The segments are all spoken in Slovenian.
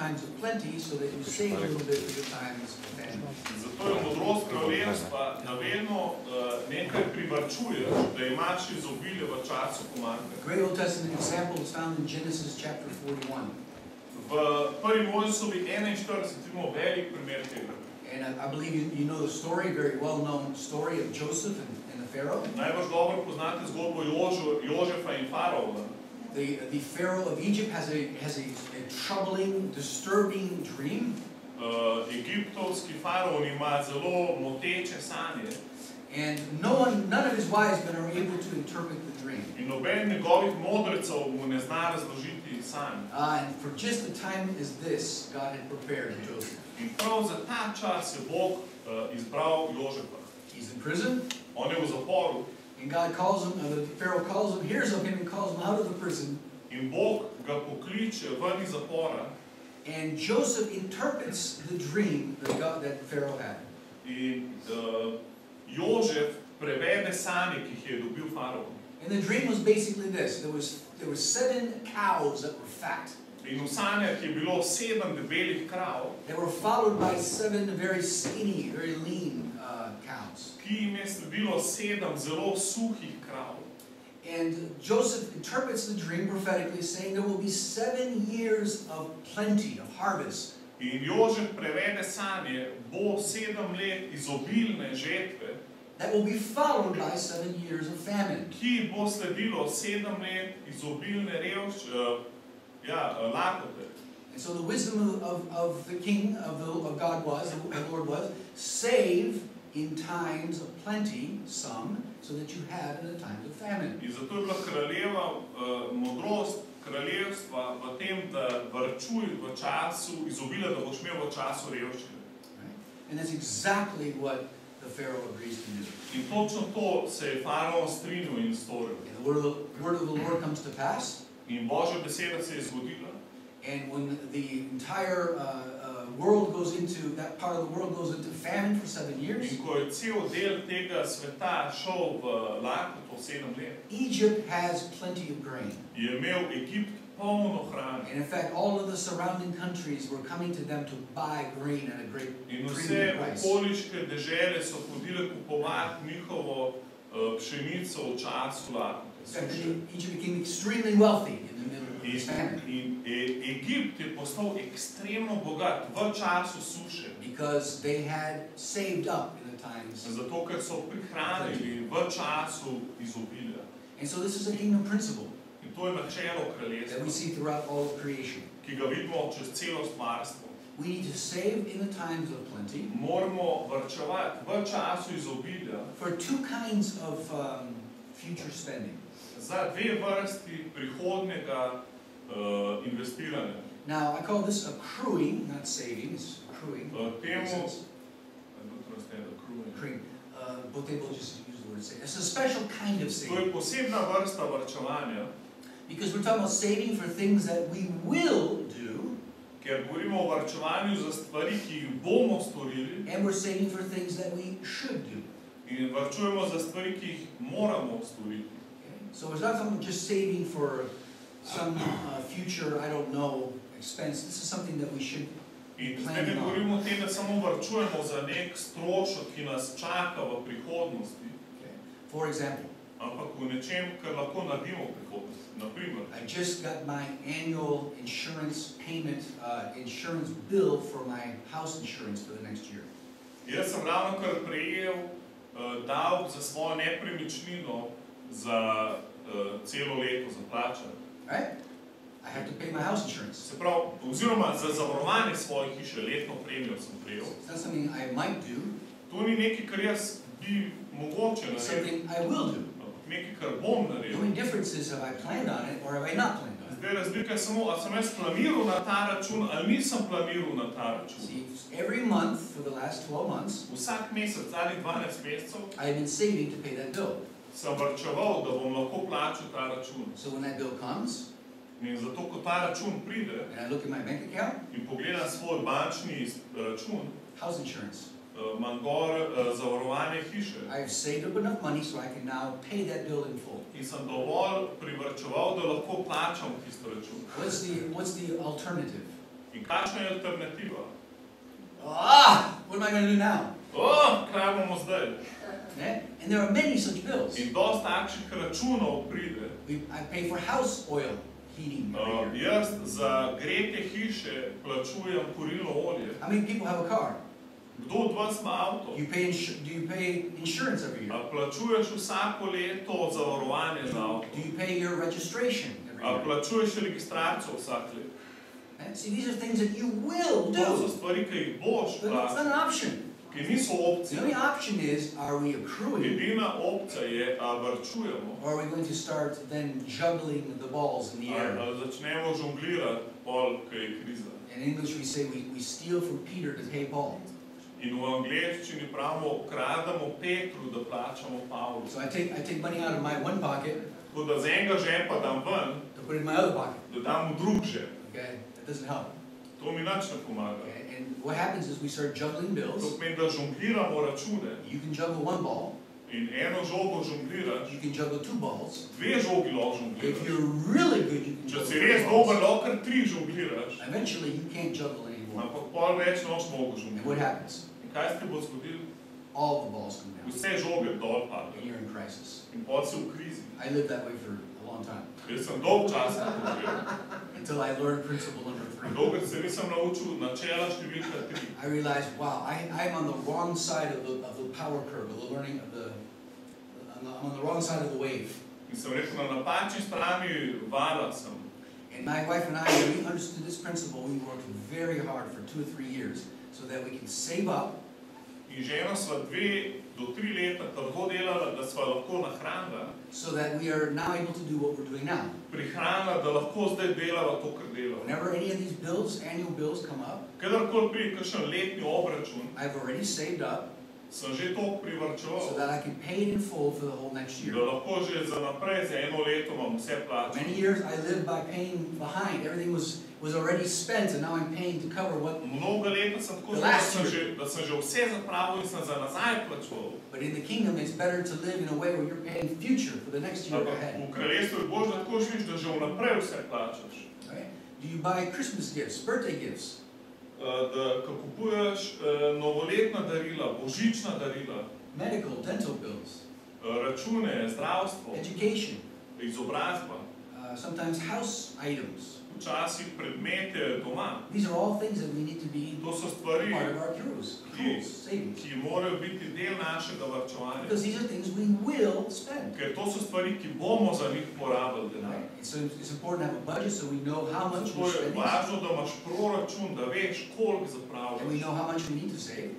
times of plenty so that you save a little bit for the times of famine. Zato je modrost kraljevstva, da vedno nekaj privarčuješ, da imaš izobilje v času pomanjkanja. A great Old Testament example is found in Genesis chapter 41. V prvi Mojžišovi 41 imamo velik primer tega. And I believe you know the story, very well-known story of Joseph and the Pharaoh. Najbolj dobro poznate zgodbo Jožefa in Faraona. The Pharaoh of Egypt has a troubling, disturbing dream. Egiptovski faraon ima zelo moteče sanje. And none of his wise men are able to interpret the dream. In noben njegovih modrecev mu ne zna razložiti sanj. And for just the time as this, God had prepared Joseph. In prav za ta čas je Bog izbral Jožefa. He's in prison. On je v zaporu. And God calls him, the Pharaoh calls him, hears of him and calls him out of the prison. In Bog ga pokliče ven iz zapora. And Joseph interprets the dream that Pharaoh had. In Jožef prevede sanje, ki jih je dobil faraon. And the dream was basically this: there were 7 cows that were fat. In v sanjah je bilo 7 debelih krav. They were followed by 7 very skinny, very lean cows. Ki jim je sledilo 7 zelo suhih krav. And Joseph interprets the dream prophetically, saying there will be 7 years of plenty, of harvest. In Jožef prevede sanje, bo 7 let izobilne žetve, that will be followed by 7 years of famine. Ki bo sledilo 7 let izobilne lakote. And so the wisdom of the king, of God was, the Lord was, save in times of plenty some, so that you have in the times of famine. In zato je bila kraljeva modrost kraljevstva v tem, da varčuj v času izobilja, da boš imel v času revščine. And that's exactly what the Pharaoh agrees to do. In točno to se je faraon strinjal in storil. And the word of the Lord comes to pass. In Božja beseda se je zgodila. And when the entire world goes into, that part of the world goes into famine for 7 years. In ko je cel del tega sveta šel v lakoto 7 let. Egypt has plenty of grain. Je imel Egipt polno hrane. And in fact, all of the surrounding countries were coming to them to buy grain at a great premium price. In vse okoliške dežele so hodile kupovati njihovo pšenico v času lakote. Egypt became extremely wealthy in the middle of this famine. In Egipt je postal ekstremno bogat v času suše. Because they had saved up in the times. Zato, ker so prihranili v času izobilja. And so this is a kingdom principle. In to je načelo kraljestva. That we see throughout all of creation. Ki ga vidimo čez celo stvarstvo. We need to save in the times of plenty. Moramo varčevati v času izobilja. For 2 kinds of future spending. Za 2 vrsti prihodnega investiranja. Now, I call this accruing, not saving, it's accruing. Accruing. But they will just use the word saving. It's a special kind of saving. To je posebna vrsta varčevanja. Because we're talking about saving for things that we will do. Ker govorimo o varčevanju za stvari, ki jih bomo storili. And we're saving for things that we should do. In varčujemo za stvari, ki jih moramo storiti. So it's not something just saving for some future, I don't know, expense. This is something that we should plan on. In govorimo o tem, da samo varčujemo za nek strošek, ki nas čaka v prihodnosti. For example. Ampak v nečem, kar lahko naredimo v prihodnosti. Naprimer. I just got my annual insurance payment, insurance bill for my house insurance for the next year. Jaz sem ravnokar prejel davek za svojo nepremičnino za celo leto za plačanje. Right? I have to pay my house insurance. Se pravi, oziroma za zavarovanje svoje hiše letno premijo sem prejel. It's not something I might do. To ni nekaj, kar jaz bi mogoče naredil. Something I will do. Nekaj, kar bom naredil. The only difference is have I planned on it or have I not planned on it. Zdaj razlika je samo, ali sem jaz planiral na ta račun ali nisem planiral na ta račun. See, every month for the last 12 months, vsak mesec, zadnjih 12 mesecev, I've been saving to pay that bill. Sem varčeval, da bom lahko plačal ta račun. So when that bill comes, in zato, ko ta račun pride, and I look at my bank account, in pogledam svoj bančni račun, house insurance. Imam gor zavarovanje hiše. I've saved up enough money so I can now pay that bill in full. In sem dovolj privarčeval, da lahko plačam tisto račun. What's the alternative? In kakšna je alternativa? What am I going to do now? Kaj bomo zdaj? And there are many such bills. In dosti takšnih računov pride. I pay for house oil heating every year. Jaz za gretje hiše plačujem kurilno olje. How many people have a car? Kdo od vas ima avto? Do you pay insurance every year? Plačuješ vsako leto zavarovanje za avto? Do you pay your registration every year? Plačuješ registracijo vsak let? See, these are things that you will To so do. stvari, ki jih boš But it's not an option. ki niso The opcije. only option is, are we accruing, Edina opcija je, a varčujemo, or are we going to start then juggling the balls in the air? ali začnemo žonglirati, pol, ko je kriza. In English we say we steal from Peter to pay Paul. In v angleščini pravimo, krademo Petru, da plačamo Pavlu. So I take money out of my one pocket Tako da z enega žepa dam ven, to put it in my other pocket. da dam v drug žep. Okay, that doesn't help. To mi nič ne pomaga. Okay? And what happens is we start juggling To bills. pomeni, da žongliramo račune You can juggle one ball, in eno žogo žongliraš, you can juggle two balls. dve žogi lahko If žongliraš. you're really good, you can Če juggle si three res dober, balls. lahko kar tri žongliraš, Eventually you can't juggle anymore. ampak pol več noč mogo And what žonglirati. happens? In kaj se ti bo zgodilo? All the balls come down. Vse žoge dol And padejo. you're in crisis. In pol si v krizi. I lived that way for a long time. Jaz sem dolg čas tako živel. Until I learned principle number 3. Dokler se nisem naučil načela številka 3. I realized, wow, I'm on the wrong side of the power curve, of the learning of I'm on the wrong side of the wave. In sem rekel, na napačni strani vala sem. And my wife and I, when we understood this principle, we worked very hard for 2 or 3 years so that we can save up. In žena sva 2 do 3 leta tako delala, da sva lahko nahranila, So that we are now able to do what we're doing now. prihranila, da lahko zdaj delava to, kar delava. Whenever any of these bills, annual bills come up, Kadarkoli pride kakšen letni obračun, I've already saved up sem že toliko so privarčeval, that I can pay it in full for the whole next da year. lahko že za naprej, za eno leto imam vse For many plačano. years I lived by paying behind. Everything was already spent and now I'm paying to cover what. Mnoga leta sem tako živel, da sem že vse zapravil in sem za nazaj plačeval. But in the kingdom it's better to live in a way where you're paying future for the next year Ampak ahead. v kraljestvu je božje, da tako živiš, da že vnaprej vse plačaš. Right? Do you buy Christmas gifts, birthday gifts? Da ko kupuješ novoletna darila, božična darila, Medical, dental bills, račune, zdravstvo, education, izobrazba, sometimes house items. včasih predmete doma. These are all things that we need to be To so stvari, part of our accruals, savings. ki morajo biti del našega varčevanja. Because these are things we will spend. Ker to so stvari, ki bomo za njih porabili denar. Right? So it's important to have a budget so we know how much Zato we're je spending važno, da imaš proračun, da veš, koliko and we zapravljaš know how much we need to save.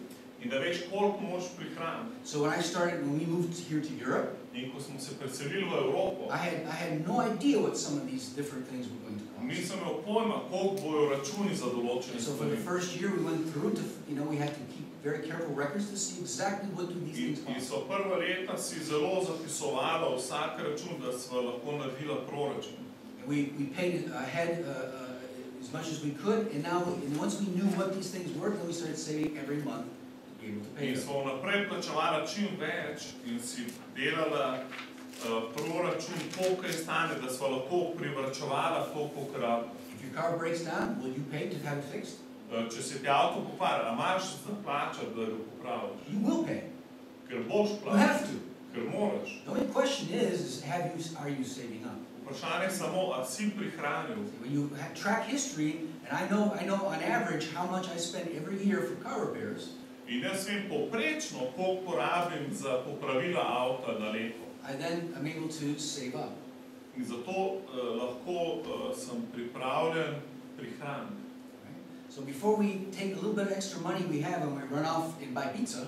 in da veš, koliko moraš prihraniti. So when we moved here to Europe, In ko smo se preselili v Evropo, I had no idea what some of these different things were going to cost. nisem imel pojma, koliko bojo računi za določene So for the stvari. first year we went through to, we had to keep very careful records to see exactly what do these things In cost. so prva leta si zelo zapisovala vsak račun, da sva lahko naredila proračun. And we paid ahead as much as we could, and once we knew what these things were, then we started saving every month to be able to pay In them. smo vnaprej plačevala čim več in si delala proračun, koliko je stane, da sva lahko privarčevala to, koliko rabimo. If your car breaks down, will you pay to have it fixed? Če se ti avto pokvari, a imaš za plačati, da ga popraviš? You will pay. Ker boš You plačal, have to. ker moraš. The only question is are you saving up? Vprašanje je samo, a si prihranil. When you track history, and I know on average how much I spend every year for car repairs, In jaz vem povprečno, koliko porabim za popravila avta na leto. I then am able to save up. In zato lahko sem pripravljen prihraniti. Right? So before we take a little bit of extra money we have and we run off and buy pizza,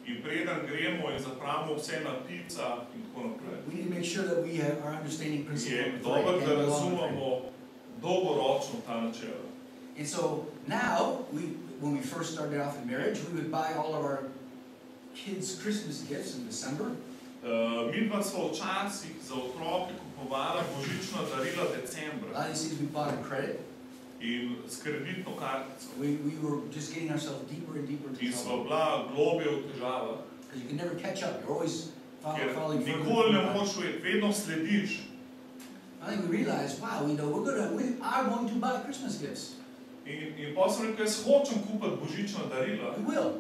In preden gremo in zapravimo vse na pica in tako naprej, we need to make sure that we are understanding principle je number dobro, 3. da and the long term. razumemo dolgoročno ta načela. And so now, when we first started off in marriage, we would buy all of our kids' Christmas gifts in December. Midva sva včasih za otroke kupovala božična darila A decembra lot of these things we bought on credit. in s kreditno kartico. We were just getting ourselves deeper and deeper into In sva trouble. bila globje v težavah, Because you can never catch up. You're always ker falling further. nikoli ne behind. moreš ujeti, vedno slediš. I think we realized, wow, we are going to buy Christmas gifts. In pa sem rekel, jaz hočem kupiti božična darila We will.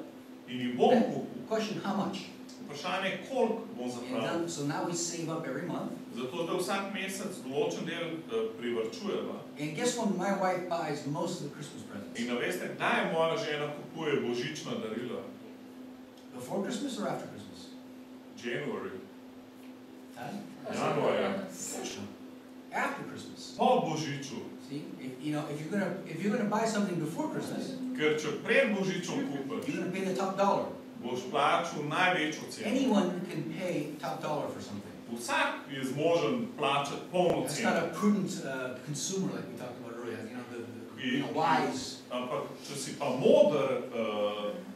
in jih bom kupil. Question, how much? Vprašanje je, koliko bom zapravil. So now we save up every month. Zato, da vsak mesec določen del privarčujeva. And guess when my wife buys most of the Christmas presents? In veste, kdaj moja žena kupuje božična darila? Before Christmas or after Christmas? January. Huh? Januarja. After Christmas. Po božiču. See, if you're gonna buy something before Christmas, Ker če pred božičom kupiš, you're gonna pay the top dollar. boš plačal največjo ceno. Anyone can pay top dollar for something. Vsak je zmožen plačati polno That's ceno. not a prudent consumer like we talked about earlier. The wise. Ampak če si pa moder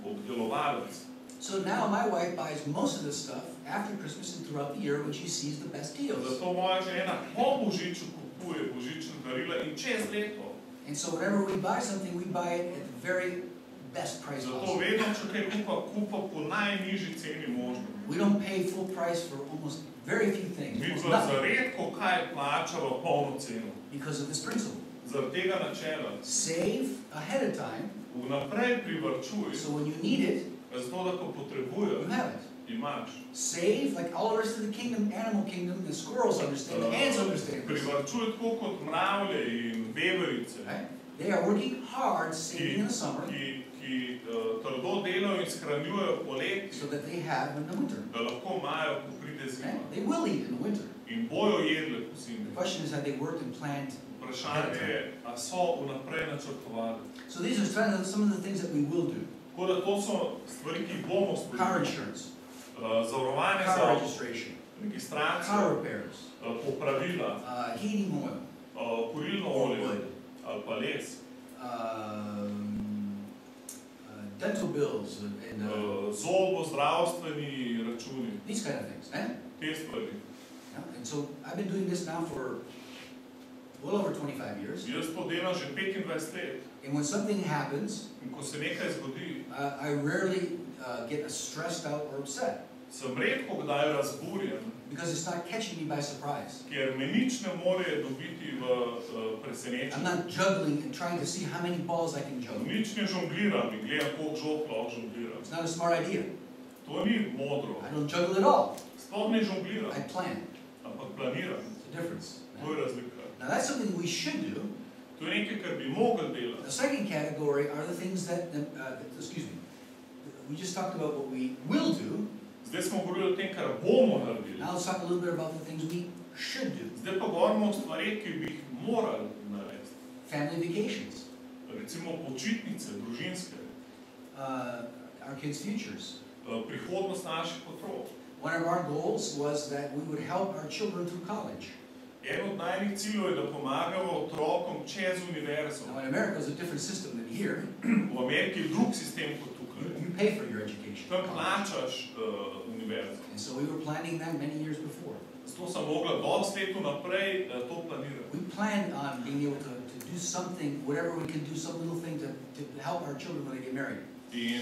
obdelovalec, So now my wife buys most of this stuff after Christmas and throughout the year when she sees the best deals. zato moja žena po božiču kupuje božična darila in čez leto. And so whenever we buy something, we buy it at the very best price Zato possible. vedno, če kaj kupa po najnižji ceni možno. We don't pay full price for almost very few things. Mi Almost pa za nothing. redko kaj plačamo polno ceno. Because of this principle. Zaradi tega načela. Save ahead of time, Vnaprej privarčuj, so when you need it, zato da ko you potrebuješ, have it. imaš. Save, like all the rest of the kingdom, animal kingdom, the squirrels understand, the ants understand this. Privarčuj tako kot mravlje in veverice, Right? They are working hard saving in the summer ki trdo delajo in shranjujejo poleti, so that they have in the winter. da lahko imajo, ko pride Right? zima. They will eat in the winter. In bojo jedle po The zimi. question is, have they worked and planned? Vprašanje je, a so vnaprej načrtovali. So these are some of the things that we will do. Tako da to so stvari, ki jih bomo Car storili. insurance, Zavarovanje car za registration, car registracijo, repairs, popravila, heating oil, kurilno or olje wood, ali pa les, dental bills, and zobozdravstveni računi, these kind of things. Eh? te stvari. Yeah, and so I've been doing this now for well over 25 years. Jaz to delam že 25 let And when something happens, in ko se nekaj zgodi, I rarely get stressed out or upset sem redko kdaj razburjen, because it's not catching me by surprise. ker me nič ne more dobiti v I'm presenečenju. not juggling and trying to see how many balls I can juggle. Nič ne žongliram in gledam, koliko žog lahko žongliram. It's not a smart idea. To ni modro. I don't juggle at all. Sploh ne žongliram, I plan. ampak planiram. It's a difference. To je razlika. Now that's something we should do. To je nekaj, kar bi mogli The delati. second category are the things that, we just talked about what we will do. Zdaj smo govorili o tem, kar bomo naredili. Now let's talk a little bit about the things we should do. Zdaj pa govorimo o stvareh, ki bi jih morali narediti. Family vacations, Recimo počitnice, družinske, our kids' futures. Prihodnost naših otrok. One of our goals was that we would help our children through college. En od najnih ciljev je, da pomagamo otrokom čez univerzo. Now in America it's a different system than here. V Ameriki je drug sistem kot tukaj. You pay for your education. Tam plačaš univerzo. And so we were planning that many years before. Zato sem mogla dosti let vnaprej to planirati. We planned on being able to do something, whatever we can do, some little thing to help our children when they get married. In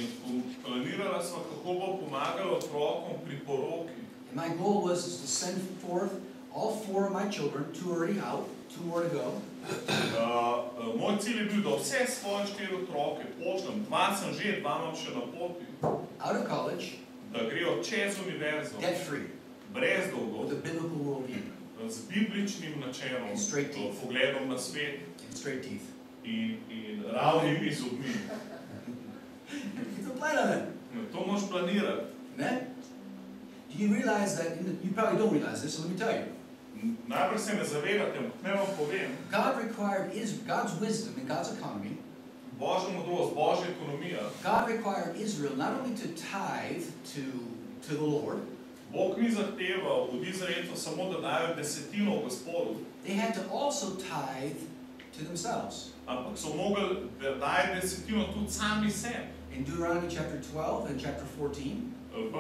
planirala sva, kako bo pomagala otrokom pri poroki. And my goal was to send forth all 4 of my children, 2 already out, 2 more to go. Moj cilj je bil, da vse svoje 4 otroke pošljem, 2 sem že, 2 imam še na poti, Out of college, da grejo čez univerzo, debt free, brez with dolgov, a biblical worldview z bibličnim načelom, And straight teeth. pogledom na svet and straight teeth. in ravnimi zobmi. It's a plan on it. To moraš planirati. Amen? Do you realize that, you probably don't realize this, so let me tell you. Najprej se ne zavedate, ampak ne vam povem, God required God's wisdom and God's economy. Božja modrost, Božja ekonomija, God required Israel not only to tithe to the Lord, Bog ni zahteval od Izraelcev samo, da dajo desetino Gospodu, they had to also tithe to themselves. ampak so mogli dati desetino tudi sami sebi. In Deuteronomy chapter 12 and chapter 14, V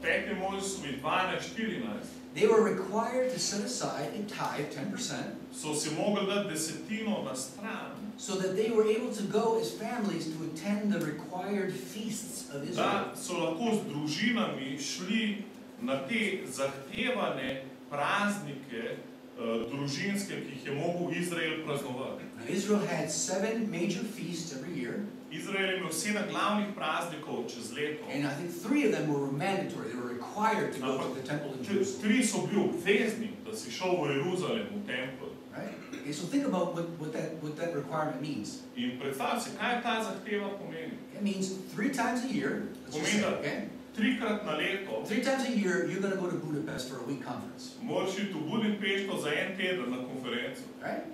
5. Mojžišovi 12:14 they were required to set aside a tithe, 10%, so si mogli dati desetino na stran, so that they were able to go as families to attend the required feasts of Israel. da so lahko z družinami šli na te zahtevane praznike družinske, ki jih je mogel Izrael praznovati. Now, Israel had 7 major feasts every year, Izrael je imel 7 glavnih praznikov čez leto. and I think 3 of them were mandatory. They were required to go to the temple in Jerusalem. 3 so bili obvezni, da si šel v Jeruzalem, v tempelj. Right? Okay, so think about what that requirement means. In predstav si, kaj ta zahteva pomeni. It means 3 times a year, let's just say, okay? 3krat na leto 3 times a year, you're going to go to Budapest for a week conference. moraš iti v Budimpešto za en teden na konferenco. Right?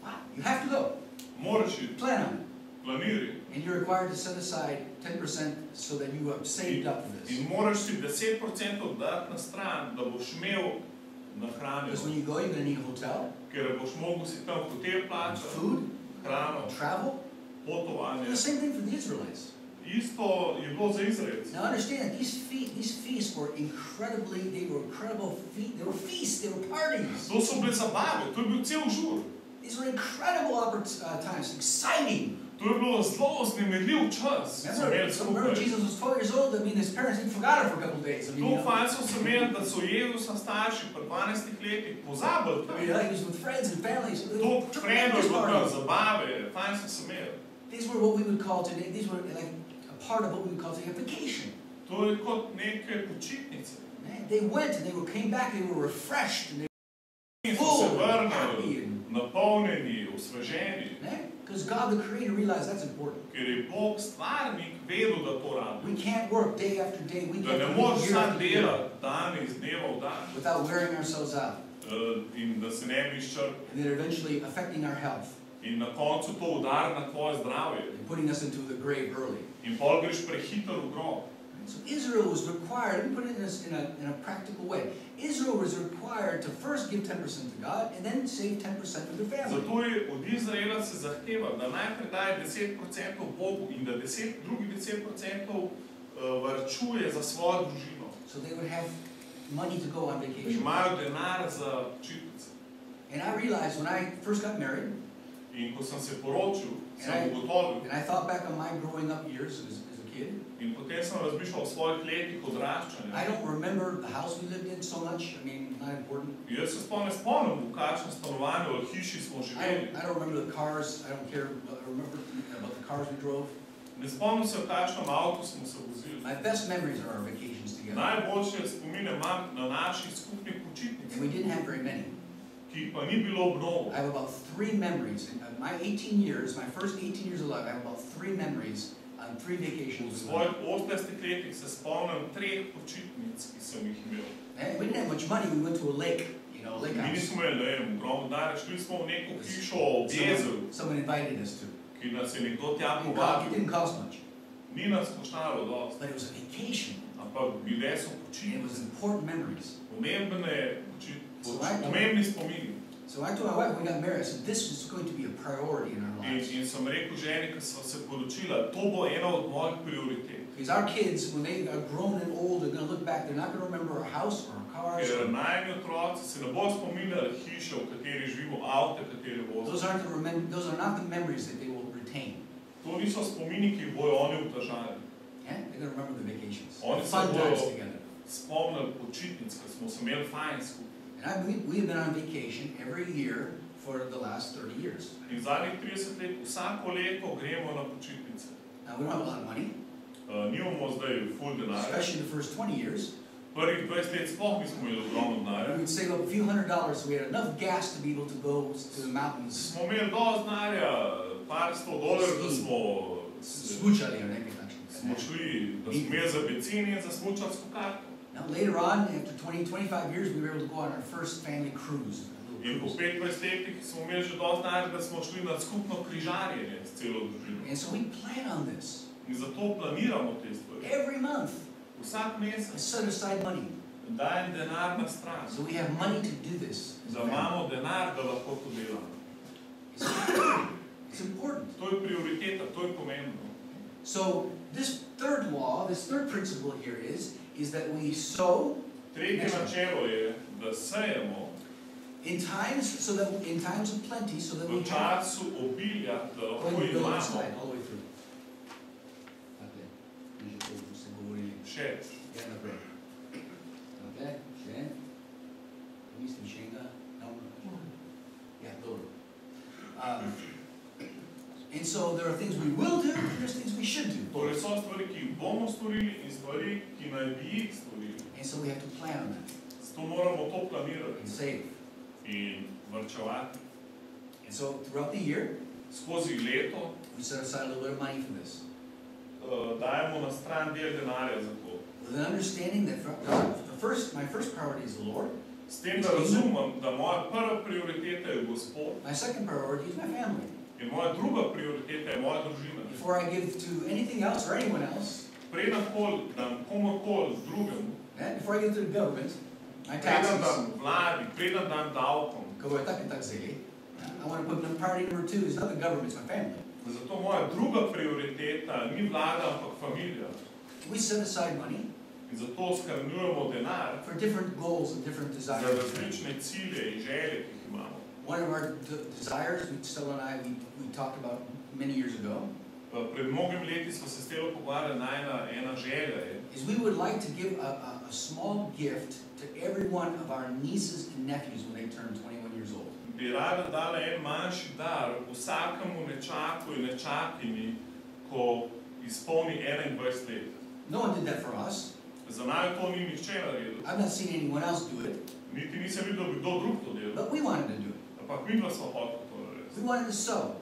Wow. You have to go. Moraš iti, Plan on it. planiraj. And you're required to set aside 10% so that you have saved up for this. In moraš si 10% dati na stran, da boš imel nahranjeno. Because when you go, you're going to need a hotel, Ker boš mogel si tam hotel plačati, food, hrano, travel. potovanje. The same thing for the Israelites. Isto je bilo za Izraelce. Now understand, these feasts were incredible feasts, they were feasts, they were parties. To so bile zabave, to je bil cel žur. These were incredible times, exciting. To je bilo zelo vznemirljiv čas. So imeli Remember skupaj. Jesus was 12 years old, I mean his parents even forgot him for a couple of days. I mean, To fajn so imeli, da so Jezusa starši pri 12 letih pozabili. he was with friends and families. To frendov, zabave, fajn so se imeli. These were what we would call today, these were like a part of what we would call today a vacation. To je kot neke počitnice. Man, they went and came back, they were refreshed and In so se vrnili, napolnjeni, osveženi. because God the Creator realized that's important. Ker je Bog stvarnik vedel, da to rabi. We can't work day after day, week Da ne after moreš week, year vsak after year, delati dan iz dneva v dan. without wearing ourselves out In da se ne bi izčrpali. and then eventually affecting our health In na koncu to udar na tvoje zdravje. and putting us into the grave early. In pol greš prehiter v grob. So Israel was required, let me put it in a practical way. Israel was required to first give 10% to God and then save 10% for their family. Zato je od Izraela se zahteva, da najprej daje 10% Bogu in da drugi 10% varčuje za svojo družino. So they would have money to go on Da vacation. imajo denar za počitnice. And I realized when I first got married, In ko sem se poročil, and sem ugotovil I thought back on my growing up years as a kid, in potem sem razmišljal o svojih letih odraščanja. I don't remember the house we lived in so much. I mean, not important. Jaz se spomnim, v kakšnem stanovanju ali hiši smo živeli. I don't remember the cars. I don't care. I remember about the cars we drove. Ne spomnim se, v kakšnem avtu smo se vozili. My best memories are our vacations together. Najboljše spomine imam na naših skupnih počitnicah, And we didn't have very many. ki jih pa ni bilo mnogo. I have about 3 memories. In my 18 years, my first 18 years of life, I have about 3 memories on 3 V vacations. svojih 18 letih se spomnim 3 počitnic, ki sem jih imel. And we didn't have much money. We went to a lake, a lake Mi house. nismo imeli, ne vem, ogromno denarja, šli smo v neko hišo ob jezeru, Someone invited us to. ki nas je nekdo tja It povabil. didn't cost much, Ni nas koštalo dosti, but it was a vacation. ampak bile so And it was počitnice. important memories. Pomembni spomini. So I told my wife when we got married, I said, this was going to be a priority in our lives. In sem rekel ženi, ko sva se poročila, to bo ena od mojih prioritet. Because our kids, when they are grown and old, they're going to look back, they're not going to remember our house or our cars. Ker najmi otroci se ne bodo spominjali hiše, v kateri živimo, avte, katere vozimo. Those are not the memories that they will retain. To niso spomini, ki jih bojo oni obdržali. Yeah? They're going to remember the vacations. Oni The se fun times bojo together. spomnili počitnic, ko smo se imeli fajn skupaj. And we have been on vacation every year for the last 30 years. In zadnjih 30 let, vsako leto gremo na počitnice. Now, we don't have a lot of money, Nimamo zdaj ful denarja. especially the first 20 years. Prvih 20 let sploh nismo imeli ogromno We denarja. would save up a few $100s so we had enough gas to be able to go to the mountains. Smo imeli dosti denarja, par $100, da smo Smučali or anything like smo šli, da smo imeli za benzin in za smučarsko karto. Now later on, after 25 years, we were able to go on our first family cruise. a In little po cruise. 25 letih smo imeli že dosti denarja, da smo šli na skupno križarjenje s celo družino. And so we plan on this. In zato planiramo te stvari. Every month, Vsak I mesec set aside money. dajem denar na stran. So we have money to do this. as a Da family. imamo denar, da lahko to delamo. It's important. To je prioriteta, to je pomembno. So this third law, this third principle here is that we sow Tretje načelo je, da sejemo in times of plenty, so that we v have. času obilja, da Go lahko ahead and build imamo this slide all the way through. Okay. Se govori. še. Ja, naprej. Okay, še. Mislim, še enega. so there are things we will do, and there's things we should do. Torej so stvari, ki jih bomo storili in stvari, ki naj bi jih storili. And so we have to plan on that Zato moramo to planirati and save. in varčevati. And so throughout the year, Skozi leto we set aside a little bit of money for this. dajemo na stran del denarja za to. With an understanding that my first priority is the Lord. S tem, da razumem, da moja prva prioriteta je Gospod My second priority is my family. in moja druga prioriteta je moja družina. Before I give to anything else or anyone else, Preden dam komorkoli drugemu, before I give to the government, my preden taxes, dam vladi, preden dam davkom, I want to put priority number 2 is not the government, it's my family. zato moja druga prioriteta ni vlada, ampak familija. We set aside money In zato skrbnujemo denar for different goals and different za desires. različne cilje in želje, ki jih imamo. One of our desires, Stella and I, we talked about many years ago, Pred mnogim leti smo se s Stelo pogovarjali, ena želja je, is we would like to give a small gift to every one of our nieces and nephews when they turn 21 years old. bi rada dala en manjši dar vsakemu nečaku in nečakinji, ko izpolni 21 let. No one did that for us. Za naju to ni nihče naredil. I've not seen anyone else do it, Niti nisem videl, da bi kdo drug to delal. but we wanted to do it. Ampak midva smo hoteli to narediti. We wanted to sow.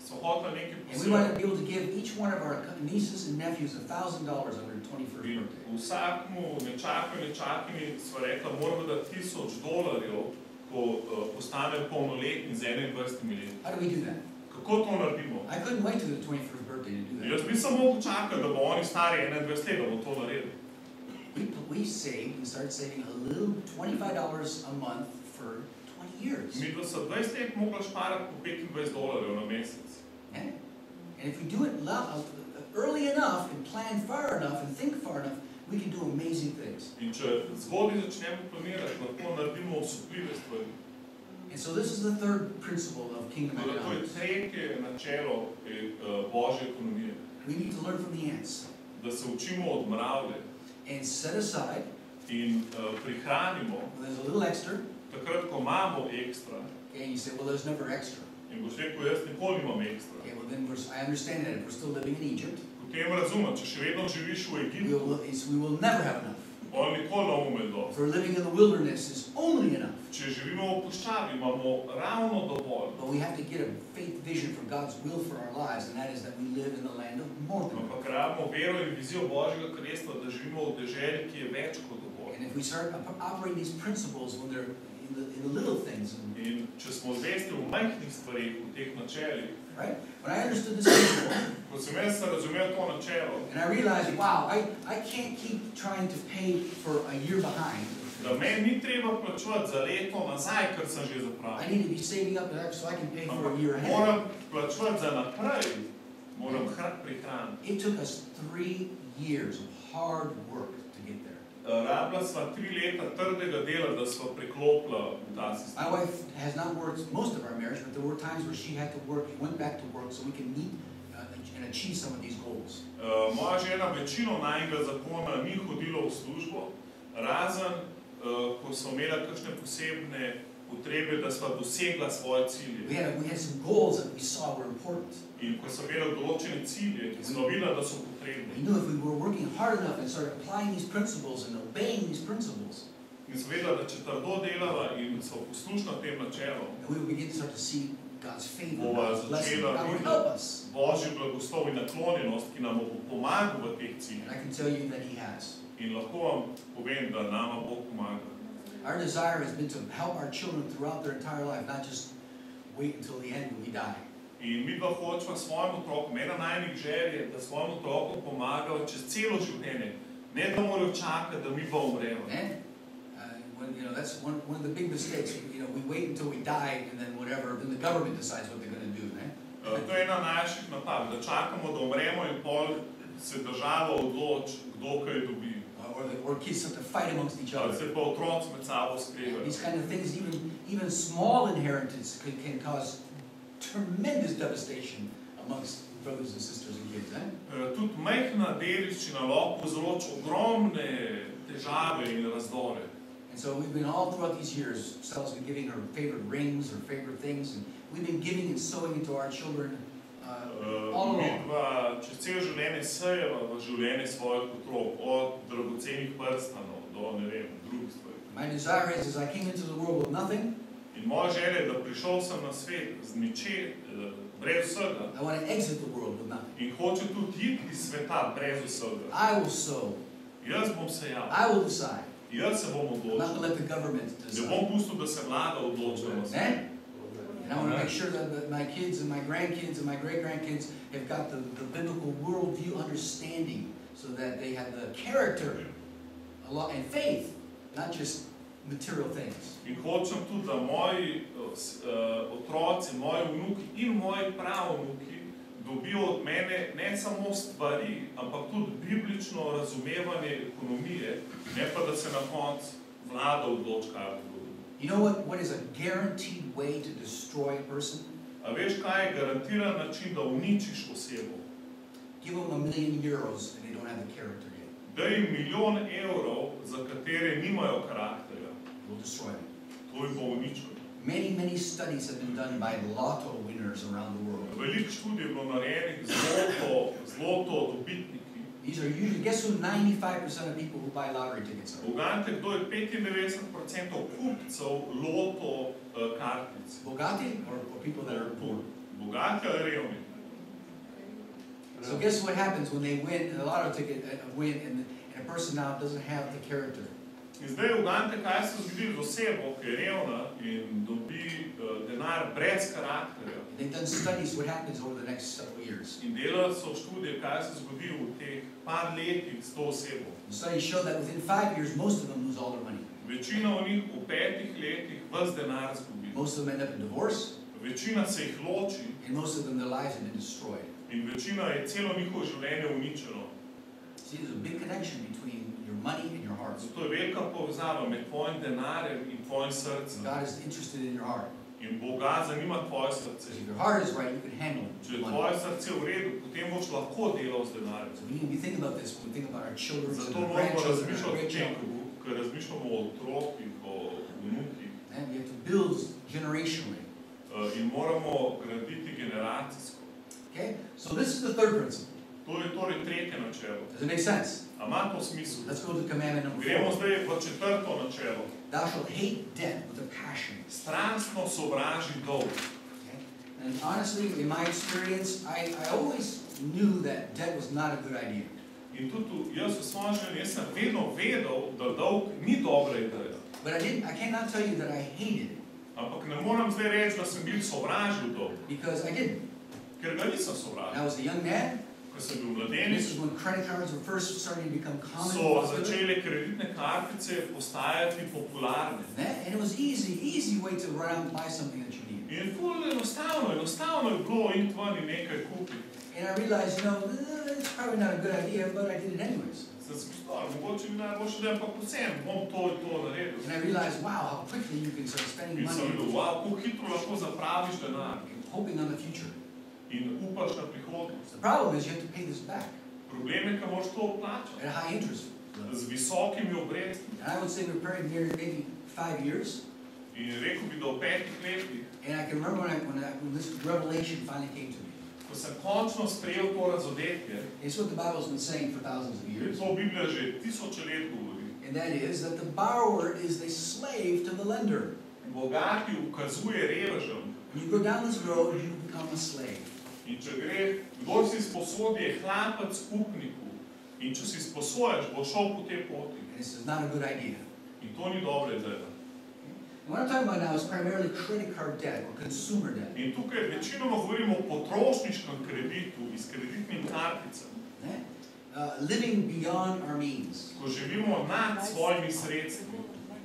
So hoteli nekaj And we wanted to posebej. be able to give each one of our nieces and nephews $1,000 on their 21st In birthday. vsakmu nečaku in nečakinji sva rekla, moramo dati $1,000, ko postane polnoletni z 21 leti. How do we do that? Kako to naredimo? I couldn't wait till their 21st birthday to do that. Jaz nisem mogel čakati, da bo oni stari 21 let, da bo to naredil. We saved and started saving a little $25 a month for 20 years. Midva sva 20 let mogla šparati po $25 na mesec. And if we do it early enough and plan far enough and think far enough, we can do amazing things. In če zgodaj začnemo planirati, lahko naredimo osupljive stvari. And so this is the third principle of kingdom To je economics. tretje načelo Božje ekonomije. We need to learn from the ants Da se učimo od mravlje and set aside in prihranimo, when there's a little extra. takrat, ko imamo ekstra. Okay, and you say, well, there's never extra. In boš rekel, jaz nikoli nimam ekstra. Okay, well then I understand that if we're still living in Egypt, Potem razumem, če še vedno živiš v Egiptu, we will never have enough. on nikoli ne bomo imeli If dosti. we're living in the wilderness, it's only enough. Če živimo v puščavi, imamo ravno dovolj. But we have to get a faith vision for God's will for our lives, and that is that we live in the land of more than enough. Ampak rabimo vero in vizijo Božjega kraljestva, da živimo v deželi, ki je več kot dovolj. And if we start operating these principles when they're in the little things, In če smo zvesti v majhnih stvarih, v teh načelih, right? When I understood this principle, ko sem jaz razumel to načelo, and I realized, wow, I can't keep trying to pay for a year behind. da meni ni treba plačevati za leto nazaj, kar sem že I zapravil. need to be saving up so I can pay for a year Ampak ahead. moram plačevati za naprej, moram prihraniti. It took us 3 years of hard work to get there. Rabila sva 3 leta trdega dela, da sva priklopila v ta My sistem. wife has not worked most of our marriage, but there were times where she had to work, went back to work so we can meet and achieve some of these goals. Moja žena večino najnega zakona ni hodila v službo, razen ko smo imela kakšne posebne potrebe, da sva dosegla svoje cilje. We had some goals that we saw were important. In ko sem imela določene cilje, ki smo videla, da so We potrebne. knew if we were working hard enough and started applying these principles and obeying these principles, In sem vedela, da če trdo delava in so poslušna tem načelom, that we would begin to start to see God's favor, Bova God's blessing. začela God would videti help us. Božji blagoslov in naklonjenost, ki nam bo pomagal v teh And ciljih. I can tell you that He has. In lahko vam povem, da nama Bog pomaga. Our desire has been to help our children throughout their entire life, not just wait until the end when we die. In mi dva hočeva svojim otrokom, ena najnih želj je, da svojim otrokom pomagava čez celo življenje. Ne da morajo čakati, da mi pa umremo. That's one of the big mistakes. We wait until we die and then whatever, then the government decides what they're going to do. To je ena najših napak, da čakamo, da umremo in pol se država odloči, kdo kaj dobi. Or kids have to fight amongst each Ali other. se pa otroci med sabo skregajo. These kind of things, even small inheritance can cause tremendous devastation amongst brothers and sisters and kids. Tudi majhna dediščina lahko povzroči ogromne težave in razdore. And so we've been all throughout these years, Stella's been giving her favorite rings or favorite things, and we've been giving and sowing into our children all along. Midva čez cel življenje sejeva v življenje svojih otrok, od dragocenih prstanov do, ne vem, drugih stvari. My desire is, as I came into the world with nothing, In moja želja je, da prišel sem na svet z brez vsega. I want to exit the world with nothing. In hoče tudi iti iz sveta brez vsega. I will sow. Jaz bom sejal. I will decide. Jaz se bom I'm not odločil. going to let the government Ne decide. bom pustil, da se vlada odloča na svet. Amen? And I want to make sure that my kids and my grandkids and my great-grandkids have got the biblical worldview understanding so that they have the character and faith, not just material things. In hočem tudi, da moji otroci, moji vnuki in moji pravnuki dobijo od mene ne samo stvari, ampak tudi biblično razumevanje ekonomije, ne pa da se na koncu vlada odloči, kaj bo. You know what is a guaranteed way to destroy a person? A veš, kaj je garantiran način, da uničiš osebo? Give them €1 million and they don't have the character yet. Daj jim €1 milijon, za katere nimajo karakterja. We'll destroy them. To jih bo uničilo. Many studies have been done by lotto winners around the world. Veliko študij je bilo narejenih zloto dobitniki. These are usually, guess who 95% of people who buy lottery tickets are? Uganite, kdo je 95% kupcev loto kartic? Bogati or people that are poor? Bogati ali revni? So guess what happens when they win a lotto ticket, and a person now doesn't have the character? In zdaj uganite, kaj se zgodi z osebo, ki je revna in dobi denar brez karakterja. They've done studies what happens over the next several years. In delali so študije, kaj se zgodi v teh par letih s to osebo. The studies show that within 5 years, most of them lose all their money. Večina od njih v 5 letih ves denar zgubi. Most of them end up in divorce, Večina se jih loči and most of them, their lives have been destroyed. in večina je celo njihovo življenje uničeno. See, there's a big connection between your money and your heart. Zato je velika povezava med tvojim denarjem in tvojim srcem. God is interested in your heart. In Boga zanima tvoje srce. If your heart is right, you can handle Če je money. tvoje srce v redu, potem boš lahko delal z denarjem. So we need to be thinking about this when we think about our children and Zato our moramo grandchildren and our razmišljati o tem, great-grandchildren. ko razmišljamo o otrokih, o vnukih. And we have to build generationally. In moramo graditi generacijsko. Okay? So this is the third principle. To je torej tretje načelo. Does it make sense? A ima to smisel? Let's go to commandment number Gremo 4. zdaj v četrto načelo. Thou shalt hate debt with a passion. Strastno sovraži dolg. Okay? And honestly, in my experience, I always knew that debt was not a good idea. In tudi jaz v svojem življenju sem vedno vedel, da dolg ni dobra ideja. But I cannot tell you that I hated it. Ampak ne moram zdaj reči, da sem bil sovražil dolg. Because I didn't. Ker ga nisem When I sovražil. was a young man, Ko sem bil and mladenič, this is when credit cards were first starting to become common. so and popular. začele kreditne kartice postajati popularne. And it was easy way to run out and buy something that you need. In ful enostavno je bilo iti ven in nekaj kupiti. And I realized, it's probably not a good idea, but I did it anyways. Sem si mislil, mogoče bi najboljše, da ampak vsem bom to in to naredil. And I realized, wow, how quickly you can start spending In sem money, videl, wow, kako hitro lahko zapraviš denar hoping on the future. in upaš na prihodnost. The problem is you have to pay this back Problem je, ko moraš to plačati at a high interest. z visokimi obrestmi. And I would say we're praying here maybe 5 years. In rekel bi, da v 5 letih, And I can remember when this revelation finally came to me. ko sem končno sprejel to razodetje, It's what the Bible's been saying for thousands of years. to Biblija že tisoče let govori. And that is that the borrower is the slave to the lender. Bogati ukazuje revežem. When you go down this road, you become a slave. In če gre, kdor si sposodi, je hlapec upniku. In če si sposojaš, bo šel po tej poti. And this is not a good idea. In to ni dobra ideja. And what I'm talking about now is primarily credit card debt or consumer debt. In tukaj večinoma govorimo o potrošniškem kreditu iz kreditnim karticam. Living beyond our means. Ko živimo nad svojimi sredstvi.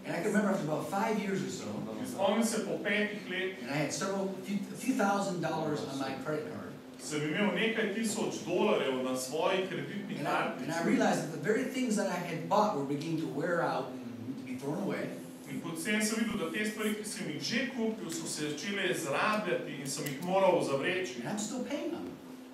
And I can remember after about 5 years or so, In spomnim se po 5 letih, and I had a few $1,000s on my credit card. sem imel nekaj $1000 na svoji kreditni And I kartici. realized that the very things that I had bought were beginning to wear out and to be thrown away. In potem sem videl, da te stvari, ki sem jih že kupil, so se začele izrabljati in sem jih moral zavreči. And I'm still paying them.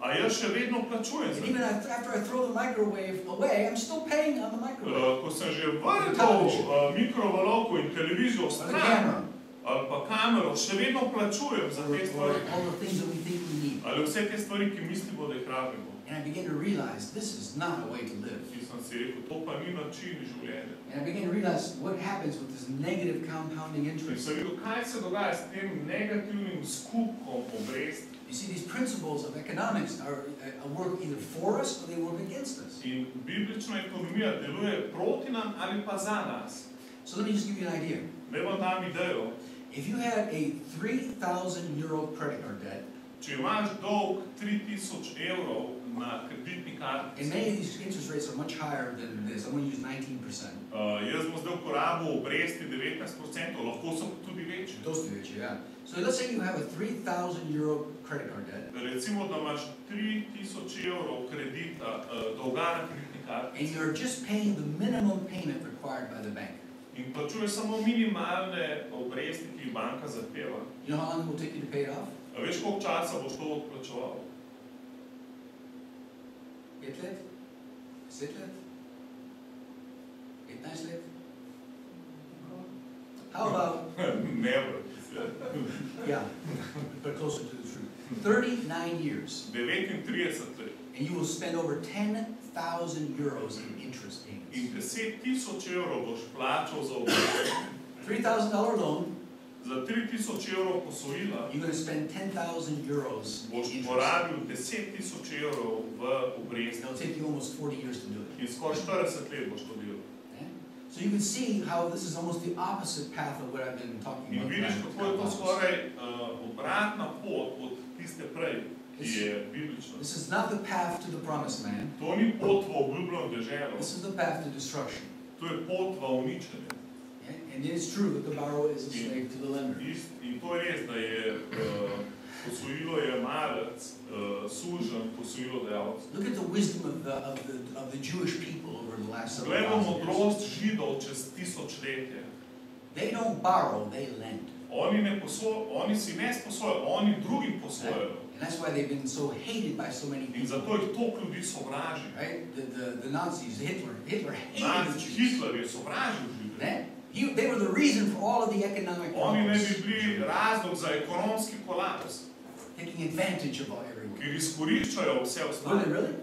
A jaz še vedno plačujem za And even after I throw the microwave away, I'm still paying on the microwave. Ko sem že vrtal mikrovalovko in televizijo Or the stran, camera. ali pa kamero, še vedno plačujem za te or stvari. all the things that we think we need. Ali vse te stvari, ki mislimo, da jih rabimo. And I began to realize this is not a way to live. In sem si rekel, to pa ni način življenja. And I began to realize what happens with this negative compounding In interest. sem rekel, kaj se dogaja s tem negativnim skupkom obresti. You see, these principles of economics are work either for us or they work against us. In biblična ekonomija deluje proti nam ali pa za nas. So let me just give you an idea. Naj vam dam idejo. If you had a 3,000 euro credit card debt, Če imaš dolg 3000 evrov na kreditni and kartici, many of these interest rates are much higher than this. I'm going to use 19%. jaz bom zdaj uporabil obresti 19%, lahko so tudi večji. Those two, yeah. So let's say you have a 3,000 euro credit card debt, Recimo, da imaš 3000 evrov kredita, dolga na kreditni and kartici you're just paying the minimum payment required by the bank. in plačuješ samo minimalne obresti, ki jih banka zahteva. You know how long it will take you to pay it off? A veš, koliko časa boš to odplačeval? 5 let? 10 let? 15 let? How about, Never. yeah, but closer to the truth, 39 years, 39 let. and you will spend over 10,000 euros in interest payments. In 10.000 evrov boš plačal za obresti. $3,000 loan, Za 3000 evrov posojila you're going to spend 10,000 euros boš in interest. porabil 10.000 evrov v obresti. It'll take you almost 40 years to do it. In skoraj 40 let boš to delal. Okay? So you can see how this is almost the opposite path of what I've been talking In about. vidiš, kako je to skoraj obratna pot od tiste prej, ki je biblična. This is not the path to the promised land. To ni pot v obljubljeno deželo, This is the path to destruction. to je pot v uničenje. Okay? And it is true that the borrower is a slave to the lender. In to je res, da je posojilo jemalec sužen posojilodajalcu. Look at the wisdom of the Jewish people over the last several Glejmo thousand years. modrost Židov čez tisočletje. They don't borrow, they lend. Oni si ne sposojajo, oni drugim posojajo. And that's why they've been so hated by so many In people. zato jih toliko ljudi sovraži. Right? The Nazis, Hitler hated the Nazi Jews. Hitler je sovražil Žide. Ne? They were the reason for all of the economic Oni naj problems. bi bili razlog za ekonomski kolaps, Taking advantage of everyone. ker izkoriščajo vse Were they ostale. really?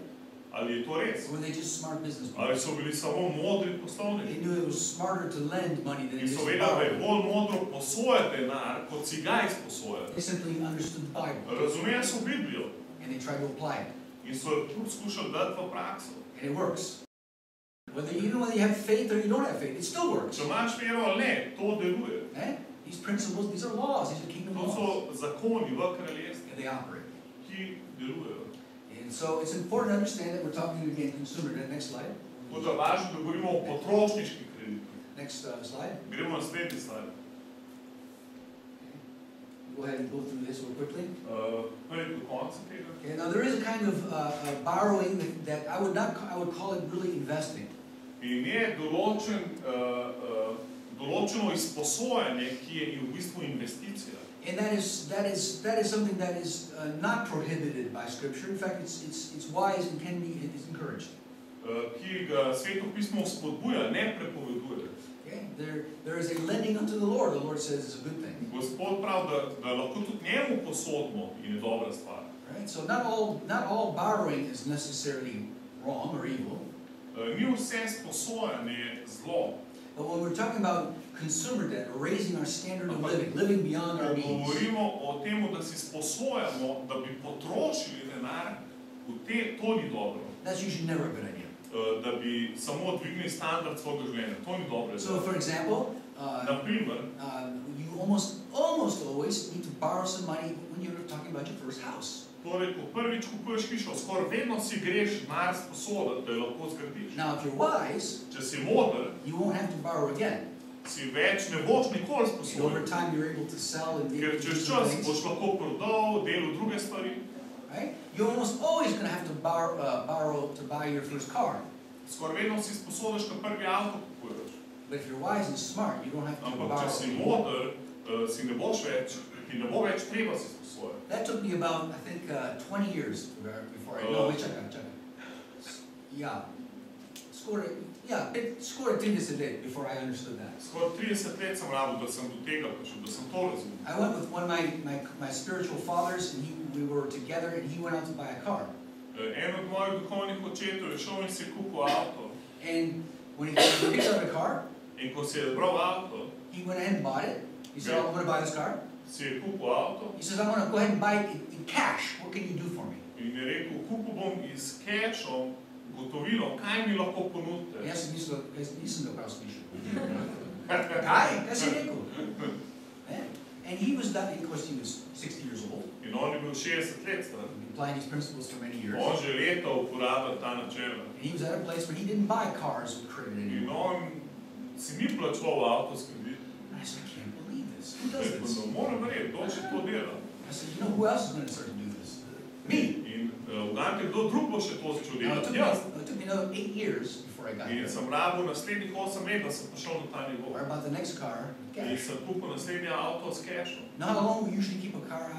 Ali je to res? Or were they just smart business people? Ali so bili samo modri They poslovniki? knew it was smarter to lend money than In it is so to vedeli, da je borrow. bolj modro posojati denar, kot si ga izposojati. They simply understood the Bible Razumeli so Biblijo and they tried to apply it. in so jo poskušali dati v prakso. And it works. Whether you have faith or you don't have faith, it still works. Če imaš vero ali ne, to deluje. Eh? These principles, these are laws, these are kingdom To laws. so zakoni v kraljestvu, And they operate. ki delujejo. And so it's important to understand that we're talking again consumer debt. Next slide. Tako da važno, da govorimo o potrošniških kreditih. Next slide. Gremo na naslednji slajd. Go ahead and go through this real quickly. Prej do konca tega. Okay, now there is a kind of borrowing that I would call it really investing. In je določeno izposojanje, ki je v bistvu investicija. And that is something that is not prohibited by Scripture. In fact, it's wise and can be it's encouraged. Ki ga Sveto pismo spodbuja, ne prepoveduje. Okay, there is a lending unto the Lord. The Lord says it's a good thing. Gospod pravi, da lahko tudi njemu posodimo in je dobra stvar. Right? So not all borrowing is necessarily wrong or evil. Ni vse sposojanje zlo. But when we're talking about consumer debt or raising our standard of living beyond our Ko means, govorimo o tem, da si sposojamo, da bi potrošili denar, to ni dobro. that's usually never a good idea. Da bi samo dvignili standard svojega življenja. To ni dobro. So, for example, Naprimer, you almost always need to borrow some money when you're talking about your first house. torej, ko prvič kupuješ hišo, skoraj vedno si greš denar sposoditi, da jo lahko zgradiš. Now, if you're wise, Če si moder, you won't have to borrow again. si več ne boš nikoli And over sposodil. time, you're able to sell and Ker do čez some čas things. boš lahko prodal, delal druge stvari. Right? You're almost always going to have to borrow to buy your first car. Skoraj vedno si sposodiš, ko prvi avto kupuješ. But if you're wise and smart, you don't have to Ampak borrow če si anymore. moder, ti ne bo več treba si sposoditi. That took me about, I think, 20 years before I... No, wait, check it. Yeah. skoraj 30 let before I understood that. Skoraj 30 let sem rabil, da sem do tega prišel, da sem to razumel. I went with one of my spiritual fathers, and we were together, and he went out to buy a car. En od mojih duhovnih očetov je šel in si kupil avto. And when he picked up the car, In ko si je bral avto, he went ahead and bought it. He said, Yeah. I'm going to buy this car. si je kupil avto He says, I'm going to go ahead and buy it in cash. What can you do for me? in je rekel, kupil bom s cashom gotovilo, kaj mi lahko ponudite. Jaz nisem ga prav slišal. Kaj si rekel? And he was done, of course he was 60 years old. In on je bil 60 let star. Applying these principles for many years. On že leta uporablja ta načela. And he was at a place where he didn't buy cars with credit In anymore. on si ni plačeval avto s kreditom. I said, I can't believe this. Who does Rekel, this? no, moram verjeti, kdo še to dela. I said, you know who else is going to start to do this? Me. In uganke, kdo drug bo še to začel Now, delati? Jaz. it took me another 8 years before I got In there. sem rabil naslednjih 8 let, da sem prišel na ta nivo. Or about the next car, In cash. sem kupil naslednje avto s cashom. Now, how long we usually keep a car?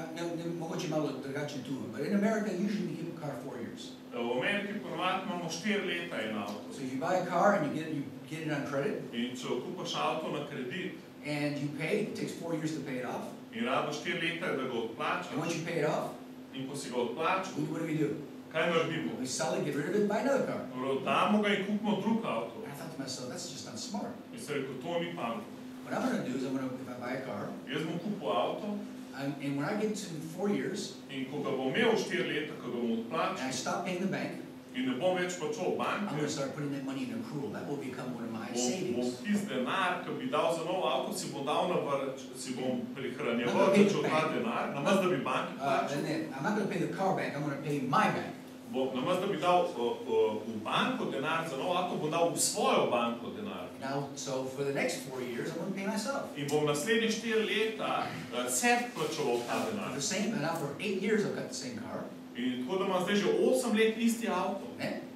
Mogoče malo drugače tu, but in America, usually we keep a car 4 years. V Ameriki ponovadi imamo 4 leta en avto. So if you buy a car and you get it on credit, In če kupaš avto na kredit and you pay, it takes 4 years to pay it off. in rabiš 4 leta, da ga And odplačaš, once you pay it off, in ko si ga odplačal, what do? kaj naredimo? We sell it, get rid of it, and buy another car. Prodamo ga in kupimo drug avto. And I thought to myself, that's just not smart. In sem rekel, to ni pametno. What I'm going to do is if I buy a car, Jaz bom kupil avto and when I get to 4 years, in ko ga bom imel 4 leta, ko ga bom and I odplačal stop paying the bank, in ne bom več plačal I'm going to banke, start putting that money in accrual. That will become one of my bom savings. tisti denar, ki bi dal za nov avto, si bom dal si bom prihranjeval, začel ta denar, namesto da bi banki plačal. And then I'm not going to pay the car back, I'm going to pay my bank. Namesto da bi dal v banko denar za nov avto, bom dal v svojo banko denar. Now, so for the next 4 years, I'm going to pay myself. In bom naslednje 4 leta sebi plačeval ta For denar. the same, and now for 8 years, I've got the same car. In tako da imam zdaj že 8 let isti avto.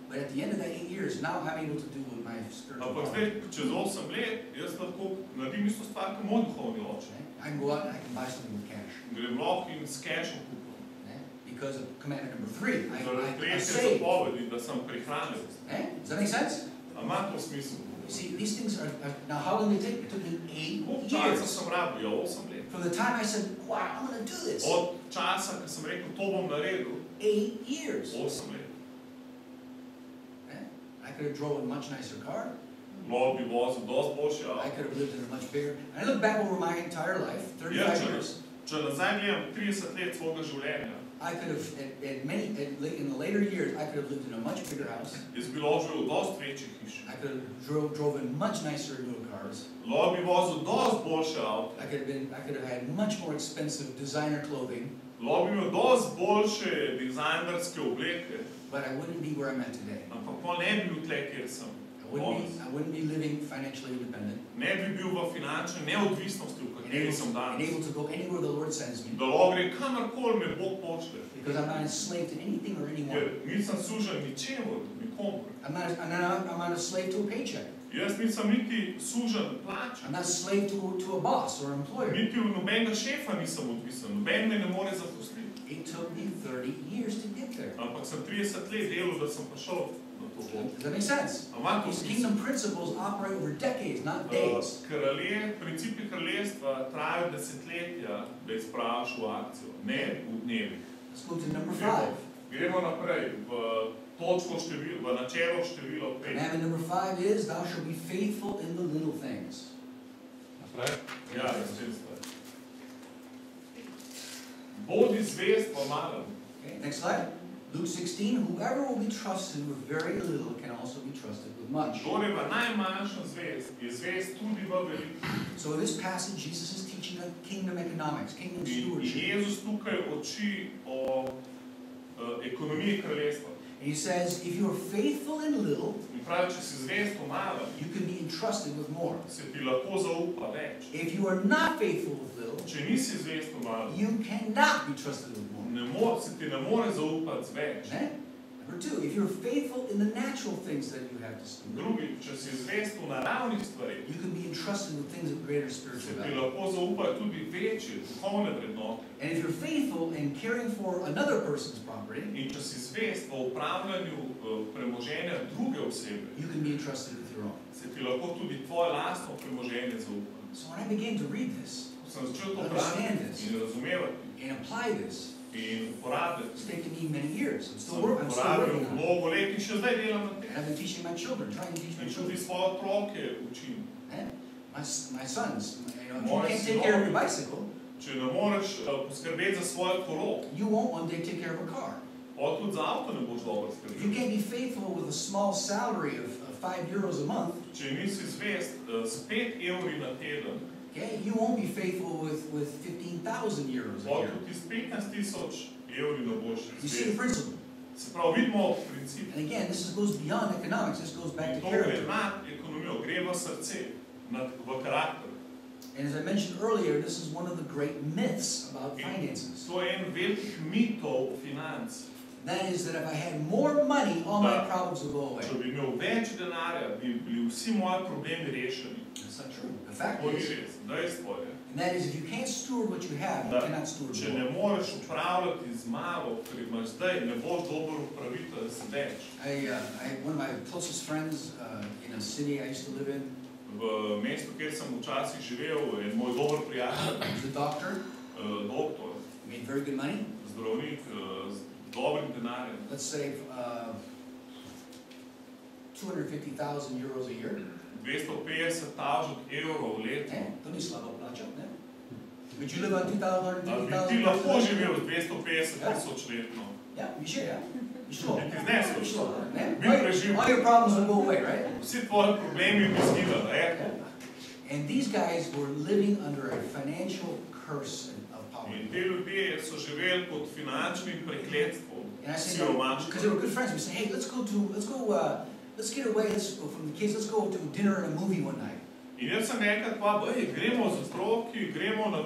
But at the end of that 8 years, now I'm able to do with my spiritual Ampak father. zdaj, čez 8 let, jaz lahko naredim isto stvar, kot moj duhovni oče. I can go out and I can buy something with cash. Grem lahko in s cashom kupim. Because of commandment number 3, Zaradi I tretje save. zapovedi, da sem prihranil. Does that make sense? A ima to smisel? You see, these things are now how long did it take? It took me 8 Koliko časa years. sem rabil? Ja, 8 let. From the time I said, wow, I'm going to do this. Od časa, ko sem rekel, to bom naredil, 8 years. 8 let. I could have drove a much nicer car. Lahko bi vozil dosti boljši I avto. could have lived in a much bigger. And I look back over my entire life, 35 years. Če nazaj gledam 30 let svojega življenja, I could have, in the later years, I could have lived in a much bigger house. jaz bi lahko živel v dosti večjih hiših. I could have drove in much nicer little cars. Lahko bi vozil dosti boljše avto. I could have had much more expensive designer clothing, Lahko bi imel dosti boljše dizajnerske obleke, but I wouldn't be where I'm at today. ampak pa ne bi bil tle, kjer sem. I wouldn't be living financially independent, Ne bi bil v finančni neodvisnosti, v kateri sem and danes. able to go anywhere the Lord sends me, Da lahko gre kamorkoli me Bog pošlje. because I'm not enslaved to anything or anyone. Ker nisem sužen ničemur, nikomur. I'm not a slave to a paycheck. Jaz nisem niti sužen plače. I'm not a slave to a boss or employer. Niti od nobenega šefa nisem odvisen, noben me ne more zaposliti. It took me 30 years to get there. Ampak sem 30 let delal, da sem prišel na to pot. Does that make sense? A ima to These smisel? kingdom principles operate over decades, not days. Principi kraljestva trajajo desetletja, da jih spraviš v akcijo, ne v dnevih. Let's go to number 5. Gremo naprej v točko število, v načelo število 5. Commandment number 5 is, thou shalt be faithful in the little things. Naprej? Ja, razčinstvo. Bodi zvest v malem. Okay, next slide. Luke 16, whoever will be trusted with very little can also be trusted with much. Torej v najmanjšem zvest je zvest tudi v veliko. So in this passage, Jesus is teaching on kingdom economics, kingdom In stewardship. Jezus tukaj uči o ekonomiji kraljestva. And he says, if you are faithful in little, In pravi, če si zvest v malem, you can be entrusted with more. se ti lahko zaupa več. If you are not faithful with little, Če nisi zvest v malem, you cannot be trusted with more. se ti ne more zaupati z več. Okay? Number 2, if you're faithful in the natural things that you have to steward, Drugi, če si zvest v naravnih stvarih, you can be entrusted with things of greater se spiritual ti value. lahko zaupajo tudi večje duhovne vrednote. And if you're faithful in caring for another person's property, In če si zvest v upravljanju premoženja druge osebe, you can be entrusted with your own. se ti lahko tudi tvoje lastno premoženje zaupa. So when I began to read this Ko sem začel to brati in razumevati and apply this, in uporabljati, it's taken me many years. I'm still sem working uporabil on it. mnogo let in še zdaj delam na tem. And I've been teaching my children, trying to teach my In children. tudi svoje otroke učim. And my sons, you know, if you Moji can't take care of your bicycle, Če ne moreš poskrbeti za svoje kolo, you won't one day take care of a car. pa tudi za avto ne boš dobro If you skrbeti. can't be faithful with a small salary of €5 a month, Če nisi zvest s 5 evri na teden, okay, you won't be faithful with €15,000 a pa year. tudi s 15,000 evri ne boš You see the zvest. principle. Se pravi, vidimo princip. And again, this goes beyond economics. This goes back In to to gre character. nad ekonomijo, gre v srce, v karakter. And as I mentioned earlier, this is one of the great myths about finances. To je en velikih mitov financ. That is that if I had more money, all my problems would go away. Če bi imel več denarja, bi bili vsi moji problemi rešeni. That's not true. The fact To ni is, res, dejstvo je. and that is if you can't steward what you have, you Da, cannot steward če more. ne moreš upravljati z malo, kar imaš zdaj, ne boš dober upravitelj z več. One of my closest friends in a city I used to live in, V mestu, kjer sem včasih živel, je moj dober prijatelj, he was a doctor, doktor, made very good money. zdravnik z dobrim denarjem. Let's say €250,000 a year. 250,000 evrov letno. To ni slabo plača, ne? Would you live on A bi ti $250,000? lahko živel z 250,000 letno? Yeah, you should, yeah. You should. Bi ti znesel? You should, ne? Bi preživel? All your problems will go away, right? Vsi tvoji problemi bi zginili, ne? And these guys were living under a financial curse of poverty. In te ljudje so živeli pod finančnim prekletstvom, And I said, because they siromaštvom. were good friends, we said, hey, let's get away, from the kids, let's go to dinner and a movie one night. In jaz sem enkrat pa, gremo z otroki, gremo na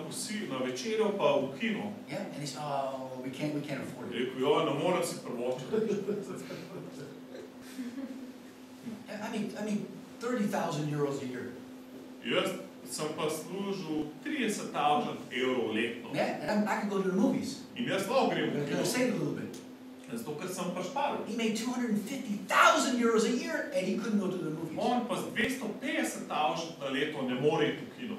večerjo pa v kino. Yeah, and they said, oh, we can't afford it. Rekel, jo, ne morem si prvočiti. I mean, €30,000 a year. Jaz sem pa služil 30,000 evrov letno. Yeah, and I could go to the movies. In jaz lahko grem v I'm kino. gonna save a little bit. Zato, ker sem pa šparil. He made €250,000 a year, and he couldn't go to the movies. On pa z 250,000 na leto ne more iti v kino.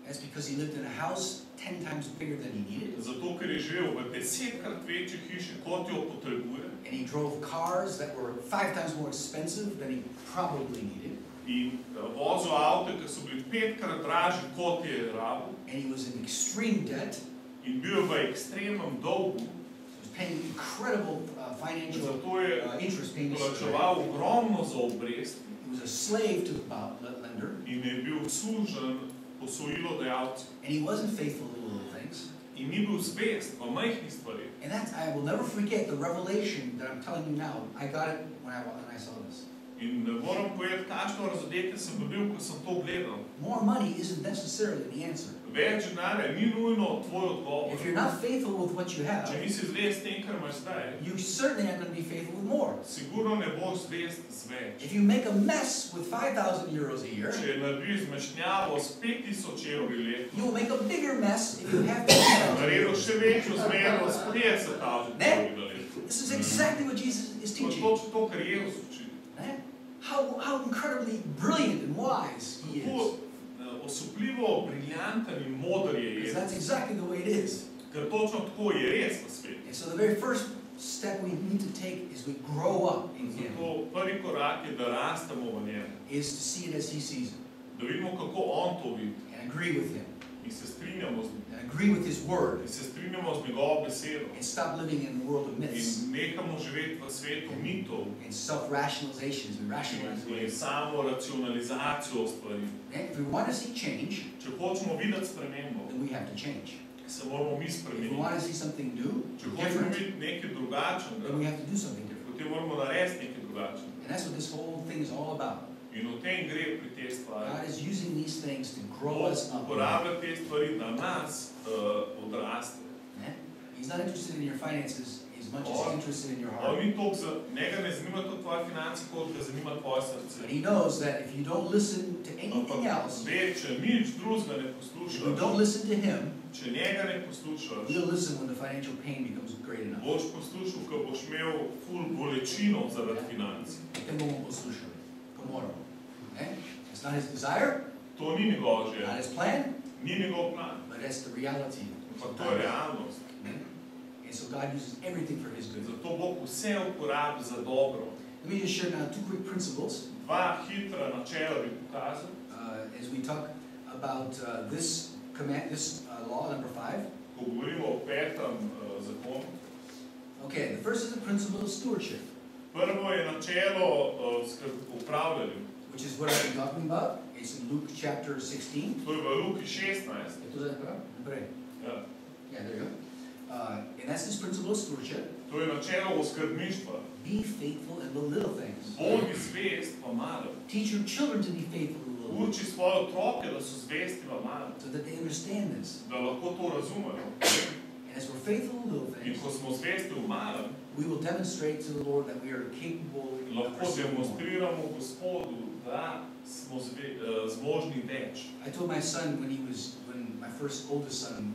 That's because he lived in a house 10 times bigger than he needed. Zato, ker je živel v 10-krat večji hiši, kot jo potrebuje. And he drove cars that were 5 times more expensive than he probably needed. In vozil avte, ki so bili 5-krat dražji, kot je rabil. And he was in extreme debt. In bil v ekstremnem dolgu. He was paying incredible financial Zato je interest payments. plačeval ogromno za obresti. He was a slave to the lender. In je bil služen posojilodajalcu. And he wasn't faithful to little things. In ni bil zvest v majhnih stvareh. And that's, I will never forget the revelation that I'm telling you now. I got it when I saw this. In moram povedati, kakšno razodetje sem dobil, ko sem to gledal. More money isn't necessarily the answer. Več denarja ni nujno tvoj odgovor. If you're not faithful with what you have, Če nisi zvest tem, kar imaš zdaj, you certainly aren't going to be faithful with more. sigurno ne boš zvest z več. If you make a mess with €5,000 a year, Če narediš zmešnjavo s 5,000 evri letno, you will make a bigger mess if you have naredil $50,000. še večjo zmero s 50,000 evri na leto. This is exactly what Jesus is To je teaching. točno to, kar Jezus uči. How incredibly brilliant and wise he is. Kako osupljivo, briljanten in moder je Because Jezus. that's exactly the way it is. Ker točno tako je res v svetu. And so the very first step we need to take is we grow up in Him, Zato prvi korak je, da rastemo v njem. is to see it as He sees it, Da vidimo, kako on to vidi. and agree with Him, In se strinjamo z njim. and agree with His Word, In se strinjamo z njegovo besedo. and stop living in the world of myths In nehamo živeti v svetu mitov. and self-rationalizations. We rationalize In ways. samo racionalizacijo stvari. And if we want to see change, Če hočemo videti spremembo, then we have to change. se moramo mi If we spremeniti. want to see something new, Če hočemo different, videti nekaj drugačnega, then we have to do something different. potem moramo narediti nekaj drugačnega. And that's what this whole thing is all about. In o tem gre pri tej stvari. God is using these things to grow us up. Uporablja te stvari, da nas odraste. He's not interested in your finances if as much as he's interested in your On heart. ni toliko njega ne zanima to tvoje finance, kot ga zanima tvoje srce. And he knows that if you don't listen to anything else, Ve, če nič drugega ne if you poslušaš, don't listen to him, če njega ne poslušaš, you'll listen when the financial pain becomes great enough. boš poslušal, ko boš imel ful bolečino zaradi financ. Then we won't poslušati. Tomorrow. Okay? It's not his desire, To ni njegov not želja, his plan, ni njegov plan, but that's the reality. ampak to je realnost. And so God uses everything for his good. Zato Bog vse uporabi za dobro. Let me just share now 2 quick principles Dva hitra načela bi pokazal, as we talk about this command, this law, number 5. ko govorimo o petem zakonu. Okay, the first is the principle of stewardship, Prvo je načelo upravljanja. which is what I've been talking about. It's in Luke chapter 16. To je v Luki 16. Je to zdaj prav? Naprej. Ja. Yeah, there you go. And that's this principle of stewardship. To je načelo oskrbništva. Be faithful in the little things. Bodi zvest v malem. Teach your children to be faithful in the little things, Uči svoje otroke, da so zvesti v malem, so that they understand this. da lahko to razumejo. And as we're faithful in little In things, ko smo zvesti v malem, we will demonstrate to the Lord that we are capable of lahko pursuing more. demonstriramo Gospodu, da smo zmožni več. I told my son when my oldest son,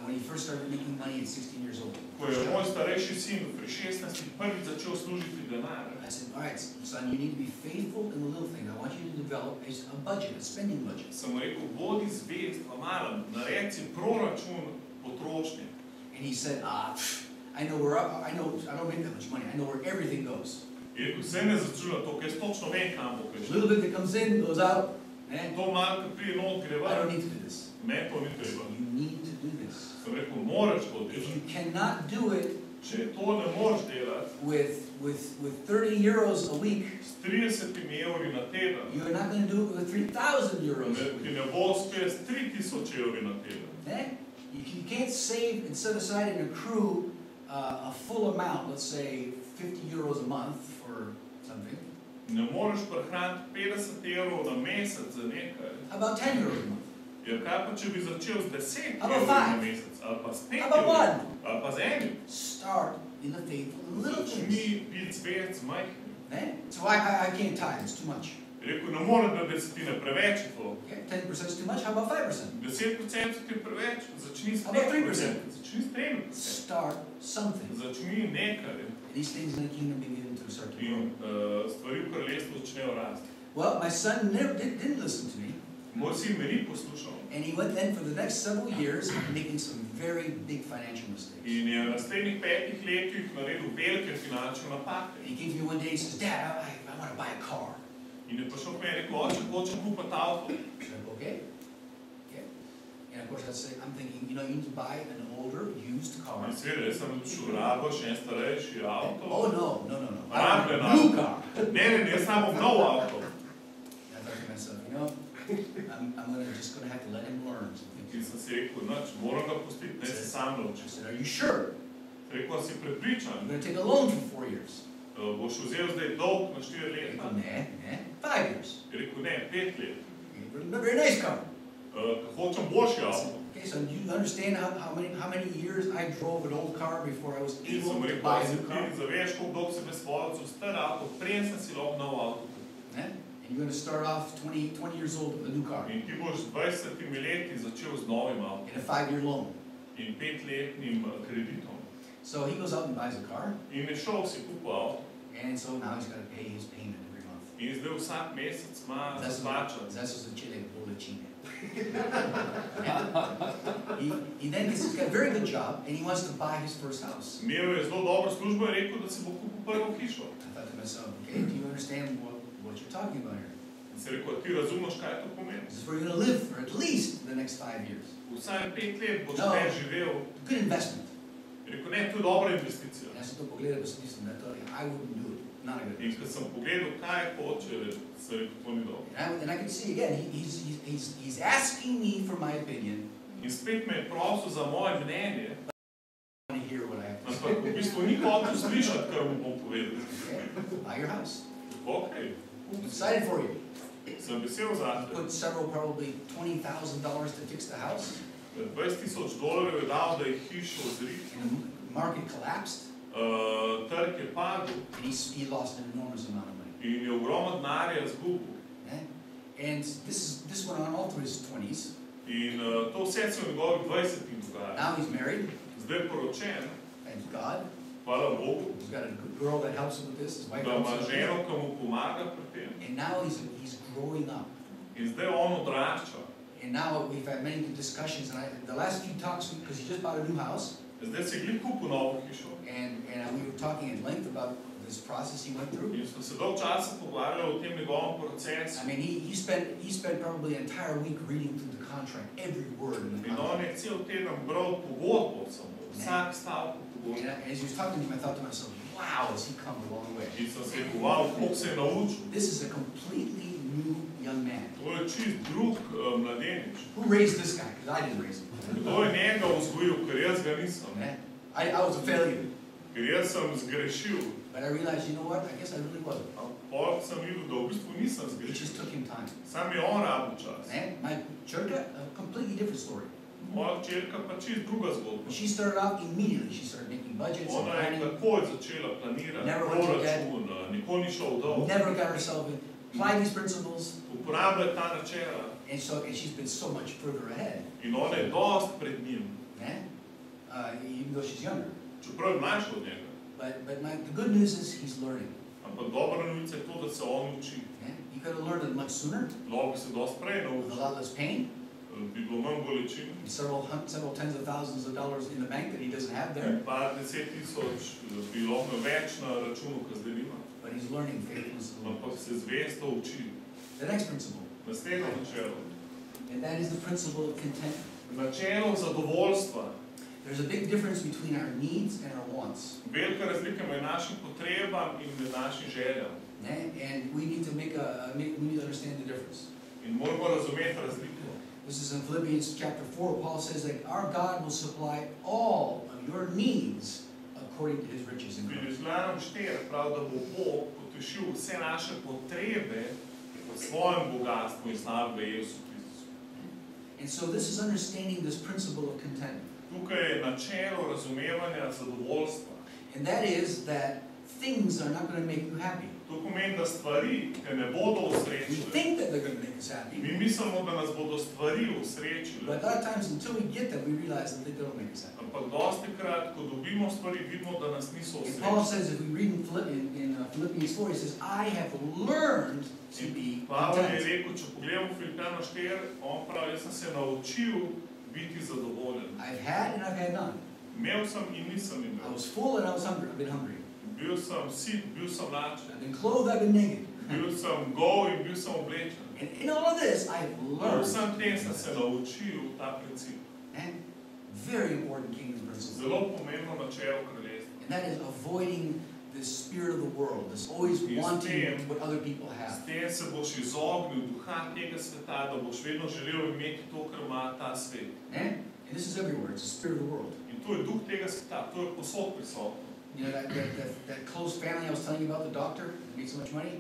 when he first started making money at 16 years old. Ko je moj starejši sin pri 16 prvič začel služiti denar, I said, all right, son, you need to be faithful in the little things. I want you to develop a budget, a spending budget. sem mu rekel, bodi zvest v malem, naredi si proračun potrošnje. And he said, I don't make that much money. I know where everything goes. Je rekel, se ne začuna to, ker jaz točno vem, kam bo A prišel. little bit that comes in goes out. Eh? To malo, ki prije not gre I don't ven, need to do this. meni to ni treba. You need to do this. Sem rekel, moraš to If delati. you cannot do it Če to ne moreš delati, with 30 euros a week, s 30 evri na teden, you're not going to do it with 3,000 euros a ki week. ne bo uspel s 3000 evri na teden. Eh? You can't save and set aside and accrue a full amount, let's say 50 euros a month for something. Ne moreš prehraniti 50 evrov na mesec za nekaj. How about 10 euros a month? Ja, kaj pa, če bi začel z 10 How about evri na five? mesec, ali pa s 5 How about evri, one? ali pa z enim. Start in the faithful and little things. Začni biti zvest z majhnim. Eh? So I can't tithe, it's too much. Rekel, ne morem, da desetine preveč je to. Okay? 10% is too much, how about 5%? 10% ti je preveč, začni s How about 3%. Začni s 3%. Start something. Začni nekaj. And these things in the kingdom begin to start to grow. In stvari v kraljestvu začnejo rasti. Well, my son didn't listen to me. Moj sin me ni poslušal. And he went then for the next several years making some very big financial mistakes. In je v naslednjih 5 letih naredil velike finančne napake. And he came to me one day and says, Dad, I want to buy a car. In je prišel k meni in rekel, oče, hočem kupiti avto. I said, okay. And of course I'm thinking, you need to buy an older, used car. In seveda, jaz sem šel raboš en starejši avto. Oh, no. I want Rabljen a new avto. car. Ne, jaz samo nov avto. And I thought to myself, I'm just going to have to let him learn some In things. sem si rekel, nič, moram ga pustiti, ne se sam I naučiti. said, are you sure? Rekel, si I'm prepričan, going to take a loan for 4 years. boš vzel zdaj dolg na 4 leta. Nah, 5 years. Je rekel, ne, 5 let. A very nice car. Hočem boljši avto. Okay, so do you understand how many years I drove an old car before I was In able sem to rekel, buy a si new car? ti zaveš, koliko dolgo si bez svojcev star avto, preden sem si lahko nov avto. And you're going to start off 20 years old with a new car In ti boš z 20 leti začel z novim avtom in a 5-year loan. in 5-letnim kreditom. So he goes out and buys a car, In je šel si kupil avto and so now he's got to pay his payment every month. in zdaj vsak mesec ima za plačati. Zdaj so začele bolečine. He then he's got a very good job, and he wants to buy his first house. Imel je zelo dobro službo in rekel, da si bo kupil prvo hišo. I thought to myself, okay, do you understand what you're talking about here? In si rekel, ti razumeš, kaj to pomeni? This is where you're going to live for at least the next 5 years. Vsaj 5 let boš No. ne živel. Good investment. Je rekel, ne, to je dobra investicija. And I said, pogledaj, pa sem mislim, da I wouldn't do it. Not a good In ko sem pogledal, kaj hoče, sem rekel, to ni dobro. And I can see again, he's asking me for my opinion. In spet me je prosil za moje mnenje, I want to hear what I have to say. ampak v bistvu ni hotel slišati, kar mu bom povedal. Okay? Buy your house. Ok, I'm excited for you. sem vesel za te. Put probably $20,000 to fix the house. $20,000 je dal, da je hišo zrihtal. And the market collapsed. trg je padel and he lost an enormous amount of money. in je ogromno denarja izgubil. And this went on all through his 20s. In to vse se v njegovih 20-ih dogaja. Now he's married. Zdaj je poročen. Thank God. Hvala Bogu. He's got a good girl that helps him with this. His wife Da helps ima him with ženo, this. ki mu pomaga pri tem. And now he's growing up. In zdaj on odrašča. And now we've had many discussions, and the last few talks, because he just bought a new house. Zdaj se je glih kupil novo hišo. And we were talking at length about this process he went through. In smo se dolgo časa pogovarjali o tem njegovem procesu. I mean, he spent probably an entire week reading through the contract, every word in the In on contract. je cel teden bral pogodbo samo, vsak stavek pogodbe. And as he was talking to him, I thought to myself, wow, has he come a long way. In sem se rekel, wow, koliko se je naučil. This is a completely new young man. To je čist drug mladenič. Who raised this guy? Because I didn't raise him. Kdo je njega vzgojil, ker jaz ga nisem. I was a failure. Ker jaz sem zgrešil. But I realized, you know what? I guess I really wasn't. Pol sem videl, da v bistvu nisem It zgrešil. just took him time. Sam je on rabil čas. My church, a completely different story. Moja včerka pa čist druga zgodba. She started out immediately. She started making budgets and Ona je planning. takoj začela planirati Never went to bed. proračun, nikoli ni šel v dol. Never got herself in. Apply these principles. Uporabljati ta načela. And she's been so much further ahead. In ona je dost pred njim. Even though she's younger. Čeprav je mlajša od njega. But the good news is he's learning. Ampak dobra novica je to, da se on uči. He could have learned it much sooner. Lahko bi se dost prej With a naučil. lot less pain. Bi bilo manj bolečin. Several tens of thousands of dollars in the bank that he doesn't have there. Par 10.000 bi lahko več na računu, ki zdaj nima. But he's learning faithfulness. Ampak se zvesto uči. The next principle. Naslednje načelo. And that is the principle of contentment. Načelo zadovoljstva. There's a big difference between our needs and our wants. Velika razlika med našim potrebam in med našim željam. And we need to understand the difference. In moramo razumeti razliko. This is in Philippians chapter 4. Paul says that our God will supply all of your needs according to his riches in Christ. Filižanom 4 pravi, da bo Bog potešil vse naše potrebe v svojem bogatstvu in slavi v Jezusu Kristusu. And so this is understanding this principle of contentment. Tukaj je načelo razumevanja zadovoljstva. And that is that things are not going to make you happy. To pomeni, da stvari te ne bodo We usrečile. think that they're going to make us happy. Mi mislimo, da nas bodo stvari usrečile. But a lot of times until we get them, we realize that they don't make us happy. Ampak dosti krat, ko dobimo stvari, vidimo, da nas niso And Paul usrečile. says, if we read in Philippians 4, he says, I have learned to be Pavel je content. rekel, če pogledamo Filipijano 4, on pravi, jaz sem se naučil biti zadovoljen. I've had and I've had none. Imel sem in nisem I imel. was full and I was hungry. I've been hungry. Bil sem sit, bil sem lačen. I've been clothed, I've been naked. Bil sem gol in bil sem oblečen. And in all of this, I've V learned. vsem tem sem se naučil ta princip. And very important kingdom principle. Zelo pomembno načelo kraljestva. And that is avoiding the spirit of the world. This always wanting what other people S have. tem se boš izognil duha tega sveta, da boš vedno želel imeti to, kar ima ta svet. And this is everywhere. It's the spirit of the world. In to je duh tega sveta, to je posod prisotno. You know, that close family I was telling you about, the doctor who made so much money?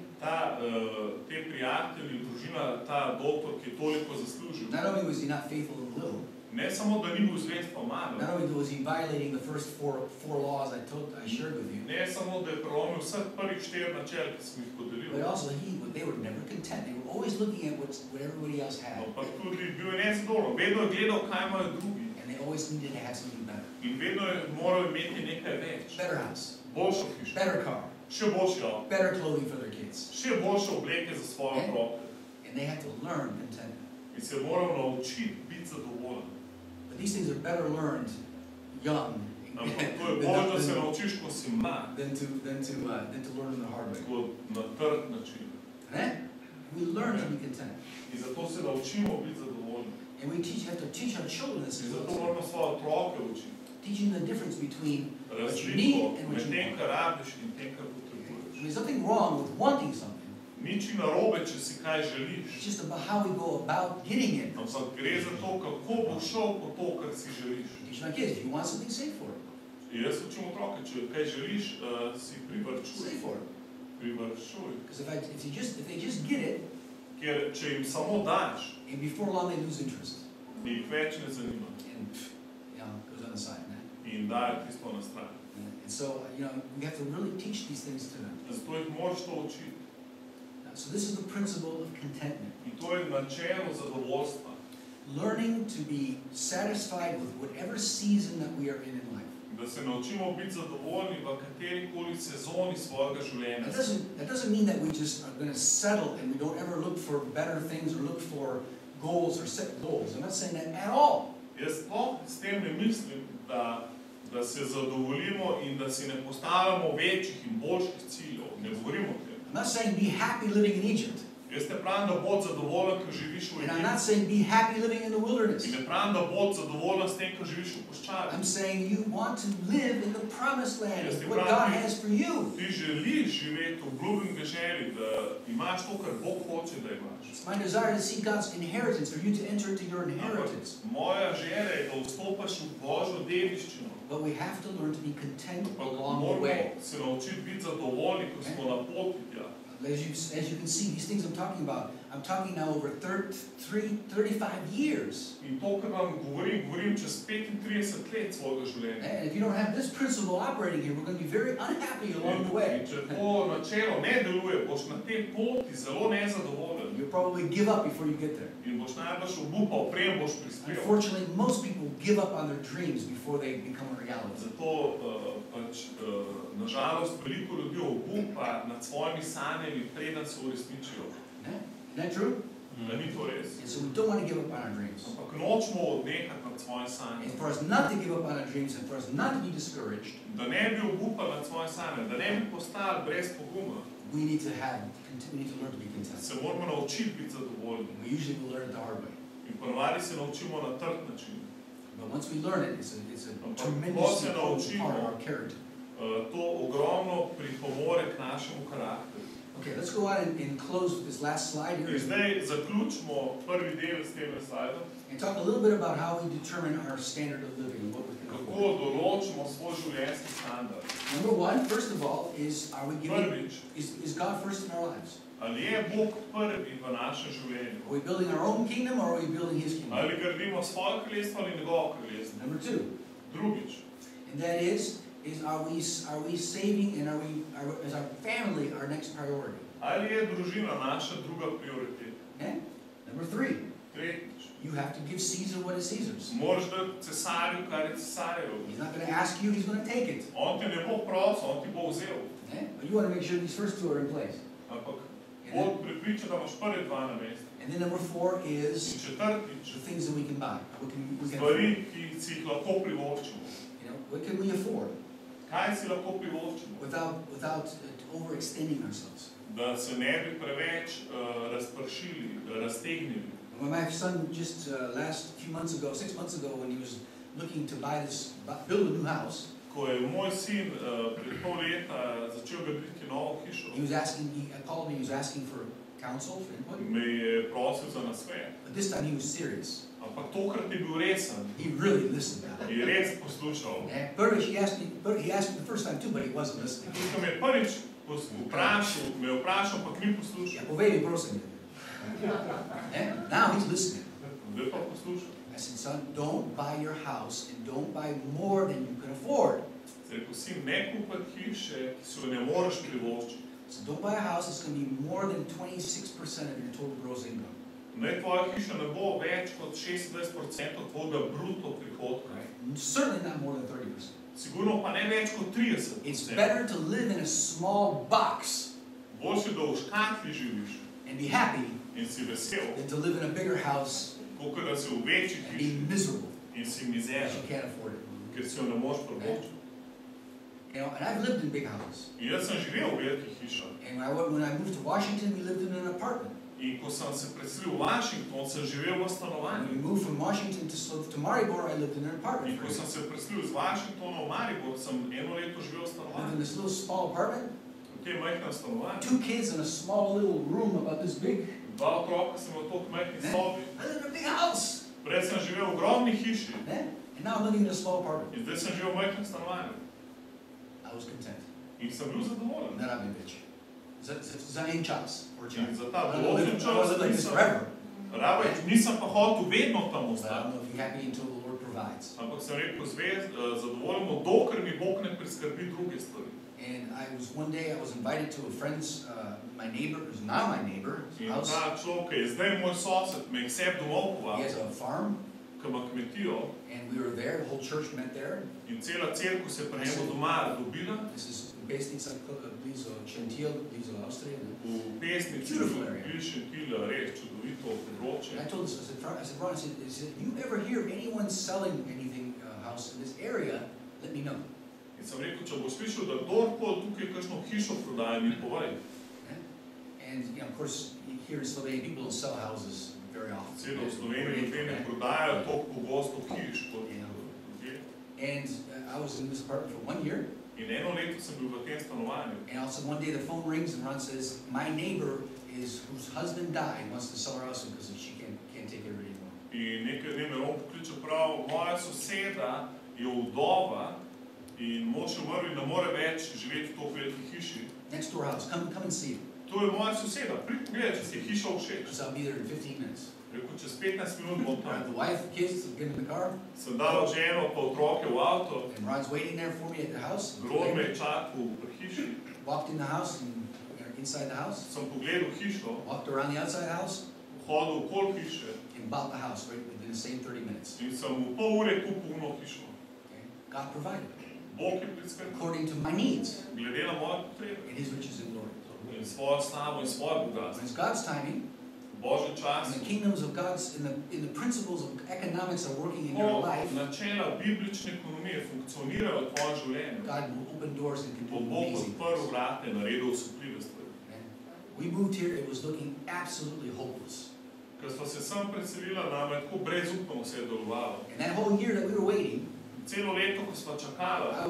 Te prijatelji, družina, ta doktor, ki je toliko zaslužil. Not only was he not faithful in little, Ne samo, da ni bil zvest pa malo. not only was he violating the first four laws I shared with you, Ne samo, da je prelomil vseh prvih 4 načel, ki sem jih podelil. but also they were never content. They were always looking at what everybody else had. Ampak tudi bil je nezadovoljen. Vedno je gledal, kaj imajo drugi. And they always needed to have something better. In vedno je moral imeti nekaj več. Better house, Boljšo hišo, better car, še boljši avto, better clothing for their kids. še boljše obleke za svoje otroke. And they had to learn contentment. In se moral naučiti biti zadovoljen. But these things are better learned young Ampak to je bolj, da se naučiš, ko si mlad, than to learn them the hard way. kot na trd način. We learn to be content. In zato se naučimo biti zadovoljni. And we have to teach our children this In as zato well. moramo svoje otroke učiti. Teaching the difference between what you Razliko need and what med you tem, want. kar rabiš in tem, kar potrebuješ. There's nothing wrong with wanting something. Nič ni narobe, če si kaj želiš. It's just about how we go about getting it. Ampak gre za to, kako boš šel po to, kar si želiš. Teach my kids, if you want something, save for it. Jaz učim otroke, če kaj želiš, si privrčuj. Save for it. Privrčuj. Because if they just get it, Ker če jim samo daš, and before long they lose interest. jih več ne zanima. And it goes on the side. In dajo tisto na stran. And And so, we have to really teach these things to them. Zato jih moraš to učiti. So this is the principle of contentment. In to je načelo zadovoljstva. Learning to be satisfied with whatever season that we are in life. Da se naučimo biti zadovoljni v katerikoli sezoni svojega življenja. That doesn't mean that we just are going to settle and we don't ever look for better things or look for goals or set goals. I'm not saying that at all. Jaz sploh s tem ne mislim, da se zadovoljimo in da si ne postavljamo večjih in boljših ciljev. Ne govorimo o tem. I'm not saying be happy living in Egypt. Jaz ne pravim, da bod zadovoljen, ko živiš v And I'm not Egiptu. saying be happy living in the wilderness. In ne pravim, da bod zadovoljen s tem, ko živiš v puščavi. I'm saying you want to live in the promised land, Yes, what God has for you. Ti želiš živeti v obljubljeni deželi, da imaš to, kar Bog hoče, da imaš. It's my desire to see God's inheritance, for you to enter into your inheritance. Moja želja je, da vstopaš v Božjo dediščino. But we have to learn to be content Ampak along the way. moramo se naučiti biti zadovoljni, ko smo na poti tja. As you can see, these things I'm talking now over 35 years. In to, kar vam govorim čez 35 let svojega življenja. And if you don't have this principle operating here, we're going to be very unhappy along the way. In če to načelo ne deluje, boš na tej poti zelo nezadovoljen. You'll probably give up before you get there. In boš najbrž obupal, preden boš prispel. Unfortunately, most people give up on their dreams before they become a reality. Zato nažalost veliko ljudi obupa nad svojimi sanjami, preden se uresničijo. Isn't that true? Da ni to res. And so we don't want to give up on our dreams. Ampak nočemo odnehati nad svoje sanje. And for us not to give up on our dreams and for us not to be discouraged, Da ne bi obupali nad svoje sanje, da ne bi postali brez poguma, we need to learn to be content. se moramo naučiti biti zadovoljni. We usually will learn it the hard way. In ponavadi se naučimo na trd način. But once we learn it, it's a Ko tremendously se important naučimo, part of our character. To ogromno pripomore k našemu karakteru. Okay, let's go on and close with this last slide In here zdaj zaključimo prvi del s tem slajdom. and talk a little bit about how we determine our standard of living and what we can Kako afford. določimo svoj življenjski standard. Number one, first of all, is Prvič, is God first in our lives? ali je Bog prvi v našem življenju? Are we building our own kingdom or are we building His kingdom? Ali gradimo svoje kraljestvo ali njegovo kraljestvo? Number two, Drugič, and that is are we saving and is our family our next priority? ali je družina naša druga prioriteta? Okay? Number three, Tretjič, you have to give Caesar what is Caesar's. moraš dati cesarju, kar je cesarjev. He's not going to ask you, he's going to take it. On te ne bo prosil, on ti bo vzel. Okay? But you want to make sure these first two are in place. Ampak Bog prepriča, da imaš prve dva na mestu. And then number four In is četrtič, the things that we can buy. We can stvari, afford. ki si jih lahko privoščimo. What can we afford Kaj si lahko privoščimo? without overextending ourselves? Da se ne bi preveč razpršili, raztegnili. When my son just last few months ago, 6 months ago, when he was looking to build a new house, Ko je moj sin pred pol leta začel graditi novo hišo, he called me, he was asking for counsel, for input. me je prosil za nasvet. But this time he was serious. Ampak tokrat je bil resen, He really listened now. je res poslušal. And Burdish, he asked me the first time too, but he wasn't listening. Tukaj me je prvič me je vprašal, ampak ni poslušal. Ja, povej mi, prosim. Now he's listening. Zdaj pa poslušal. I said, son, don't buy your house and don't buy more than you can afford. Zdaj, ko si ne kupati hiše, ki si jo ne moreš privoščiti. So don't buy a house that's going to be more than 26% of your total gross income. Naj tvoja hiša ne bo več kot 26% tvojega bruto prihodka. Certainly not more than 30%. Sigurno pa ne več kot 30%. It's better to live in a small box Boljše, da v škatli živiš and be happy in si vesel, than to live in a bigger house kakor da si v večji and be hiši miserable in si because you mizeren, can't afford it. ker si jo ne moreš privoščiti. And I've lived in big houses. In jaz sem živel v velikih hišah. And when I moved to Washington, we lived in an apartment. In ko sem se preselil v Washington, sem živel v When we stanovanju. moved from Washington to Maribor, I lived in an apartment. In ko sem se preselil z Washingtona v Maribor, sem eno leto živel v I lived in stanovanju. this little small apartment, V tem majhnem stanovanju. 2 kids in a small little room about this big. Dva otroka sem v toliko majhni sobi. I lived in a big house. Prej sem živel v ogromni hiši. And now I'm living in a small apartment. In zdaj sem živel v majhnem stanovanju. I was content. In sem bil zadovoljen. Ne rabim več. Za en čas. In za ta I določen wasn't čas like this forever. nisem pa hotel vedno tam But I ostati. don't know if you're happy until the Lord provides. Ampak sem rekel, zadovoljimo, dokler mi Bog ne priskrbi druge stvari. And one day I was invited to a friend's, my neighbor, who's now my neighbor, In house. ta človek, ki je zdaj moj sosed, me je k sebi domov He has povabil, a farm, ki ima kmetijo, and we were there. The whole church met there. in cela cerkev se je pri njemu doma dobila, This is Pesnica, blizu Šentilj, blizu Avstrije. v pesnici Beautiful area. Šentilj, res čudovito področje. And I told this, I said, Ron, if you ever hear anyone selling anything, house in this area, let me know. In sem rekel, če boš slišal, da kdorkoli tukaj kakšno hišo prodaja, mi povej. And you know, of course, here in Slovenia, people don't sell houses very often. Seveda v Sloveniji ljudje ne prodajajo toliko pogosto hiš kot ljudje. And I was in this apartment for 1 year. In eno leto sem bil v tem stanovanju. And also one day the phone rings and Ron says, my neighbor whose husband died wants to sell her house because she can't take care of it anymore. In nekaj dni me Ron pokliče prav, moja soseda je vdova in mož je umrl in ne more več živeti v toliko veliki hiši. Next door house, come and see it. To je moja soseda, prid pogledaj, če si je hiša všeč. Because I'll be there in 15 minutes. Rekel, čez 15 minut bom I have tam. the wife, kids, get in the car. Sem dal ženo pa otroke v avto, And Ron's waiting there for me at the house. Ron me je čakal pri hiši. Walked in the house and inside the house. Sem pogledal hišo, Walked around the outside the house hodil okoli hiše and bought the house right within the same 30 minutes. in sem v pol ure kupil eno hišo. Okay? God provided Bog je priskrbel, according to my needs glede na moje potrebe and His riches in glory. in svojo slavo in svoje When bogatstvo. it's God's timing, Božji čas, and the kingdoms of God's in the principles of economics are working in your ko life, načela biblične ekonomije funkcionirajo v tvojem življenju, God will open doors and can bo do Bog amazing odprl things. vrate in naredil osupljive stvari. Okay? We moved here, it was looking absolutely hopeless. Ker sva se sem preselila, nam je tako brezupno vse delovalo. And that whole year that we were waiting, Celo leto, ko sva čakala, I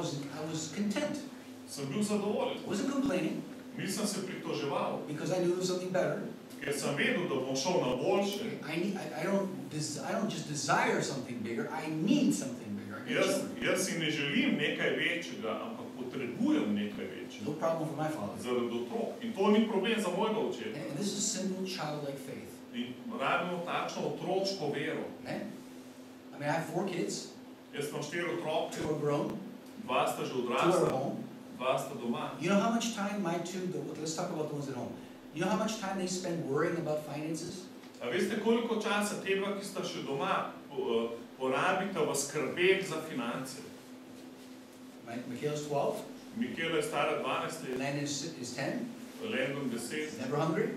was content. sem bil zadovoljen. I wasn't complaining Nisem se pritoževal, because I knew there was something better. ker sem vedel, da bom šel na boljše. I don't just desire something bigger, I need something bigger. I need something. Jaz si ne želim nekaj večjega, ampak potrebujem nekaj večjega. No problem for my father. Zaradi otrok. In to ni problem za mojega očeta. And this is simple childlike faith. In rabimo takšno otroško vero. I mean, I have 4 kids, Jaz imam 4 otroke, 2 are grown, 2 sta že 2 are odrasla, home. 2 sta doma. You know how much time let's talk about the ones at home. You know how much time they spend worrying about finances? A veste, koliko časa te dva, ki sta še doma, porabita v skrbeh za finance? Michaela's 12, Mikela je stara 12 let, Landon is 10, Landon 10, never hungry,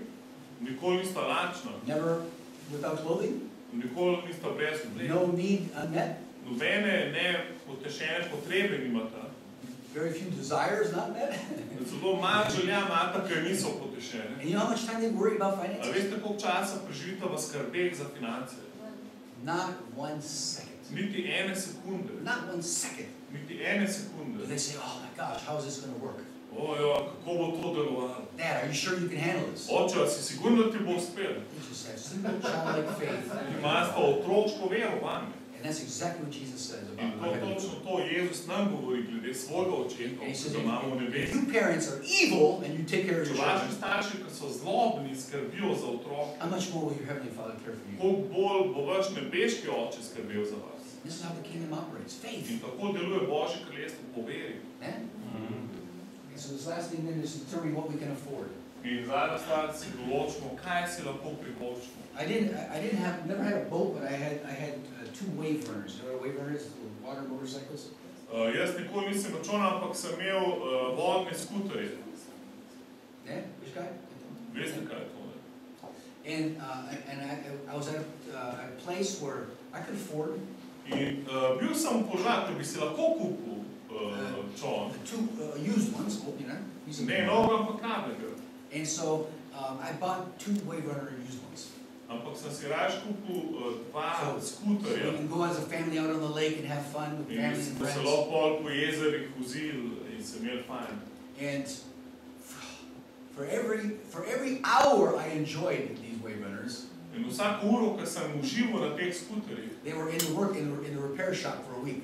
nikoli nista lačna, never without clothing, nikoli nista brez obleke. no need unmet, Nobene nepotešene potrebe nimata. very few desires not met. Zelo malo želja imata, ker niso potešene. And you know how much time they worry about A finances? veste, koliko časa preživita v skrbeh za finance? Not 1 second. Niti ene sekunde. Not 1 second. Niti ene sekunde. But they say, oh my gosh, how is this going to work? Ojo, kako bo to delovalo? Dad, are you sure you can handle this? Oče, a si sigurno, da ti bo uspelo? They just have simple childlike faith. Imaš pa otroško vero vame. And that's exactly what Jesus says In about our heavenly točno to Jezus nam govori glede svojega očeta, And he says, ki ga imamo v if nebesu. you parents are evil and you take care of Če your vaši children, starši, ki so zlobni, skrbijo za otroke, how much more will your heavenly Father care for you? koliko bolj bo vaš nebeški oče skrbel za vas. This is how the kingdom operates. Faith. In tako deluje Božje kraljestvo po veri. Eh? Okay, so this last thing then is determining what we can afford. In zadnja stvar si določimo, kaj si lahko privoščimo. Never had a boat, but I had 2 wave runners. You know what wave runners? Little water motorcycles. Jaz nikoli nisem računal, ampak sem imel vodne skuterje. Yeah, which guy? Veste, kaj je to? Ne? And I was at a place where I could afford In bil sem požar, da bi si lahko kupil čoln. the 2 used ones, you know. using Ne them. novega, ampak novega. And so I bought 2 wave runner used ones. Ampak sem si raje kupil 2 So we skuterja. can go as a family out on the lake and have fun with In family and smo se friends. lahko pol po jezerih vozili in se imeli fajn. And for every hour I enjoyed these wave runners, In vsako uro, ko sem užival na teh skuterjih, they were in the repair shop for a week.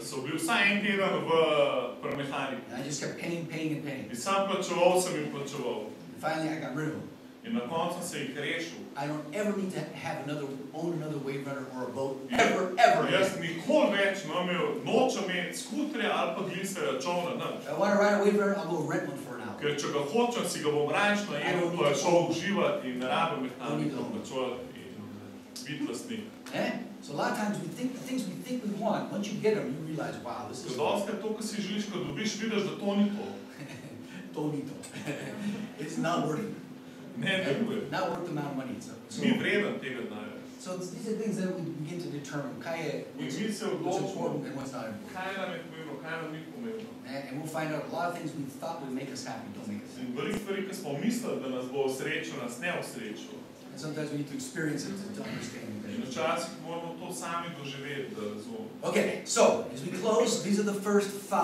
so bili vsaj en teden pri mehaniki. And I just kept paying. In sam plačeval sem jim plačeval. And finally I got rid of them. In na koncu se jih rešil. I don't ever need to own another wave runner or a boat. Ever. Jaz nikoli več nočem imeti skuterja ali pa gliserja, čovna, nič. If I want to ride a wave runner, I'll go rent one for an hour. Ker če ga hočem, si ga bom rajš najedel, pa je šel uživati in ne rabim mehanika plačevati in biti lastnik. So a lot of times the things we think we want, once you get them, you realize, wow, this is Dostakrat to, kar si želiš, ko dobiš, vidiš, da to ni to. tonito. It's not worth it. Ne deluje. Not worth the amount of money. Ni vreden tega denarja. So these are things that we begin to determine what's important and what's not important. Kaj nam je pomembno, kaj nam ni pomembno. And we'll find out a lot of things we thought would make us happy don't make us happy. In veliko stvari, ki smo mislili, da nas bo osrečil, nas ne osrečil. And sometimes we need to experience it to understand In it. včasih moramo to sami doživeti, da razumemo. Okay, so as we close, these are the first 5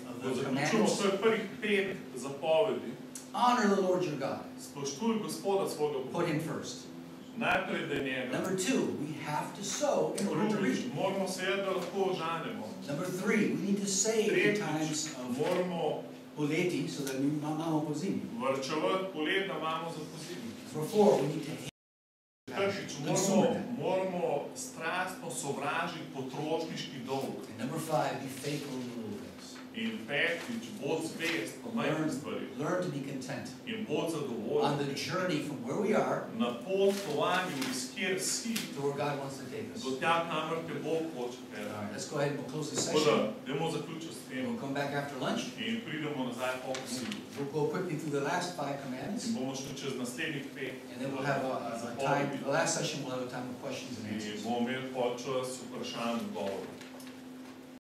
of Ko the zaključimo, commandments. to je prvih 5 zapovedi. Honor the Lord your God. Spoštuj Gospoda svojega Boga. Put him first. Najprej da je njega. Number 2, we have to sow in order to Drugič, reap. moramo seveda, da lahko žanemo. Number 3, we need to save in times Tretjič, of moramo poleti, so that we mamo pozimi. varčevati polet, da imamo za pozimi. Number 4, we need to hate. Četrtič, moramo strastno sovražiti potrošniški dolg. And number 5, be faithful in the little things. In petič, bod zvest po majhnih stvarih. Learn to be content. In bod On zadovoljen. the journey from where we are Na potovanju, iz kjer si, to where God wants to take us. do tja, kamor te Bog hoče All peljati. right, let's go ahead and we'll close this Tako da, session. dajmo zaključiti s tem. We'll come back after lunch. In pridemo nazaj po kosilu. We'll go quickly through the last 5 commandments. In bomo šli čez naslednjih 5. And then we'll have a time, the last session we'll have a time of questions and In answers. bomo imeli počas vprašanj in odgovorov.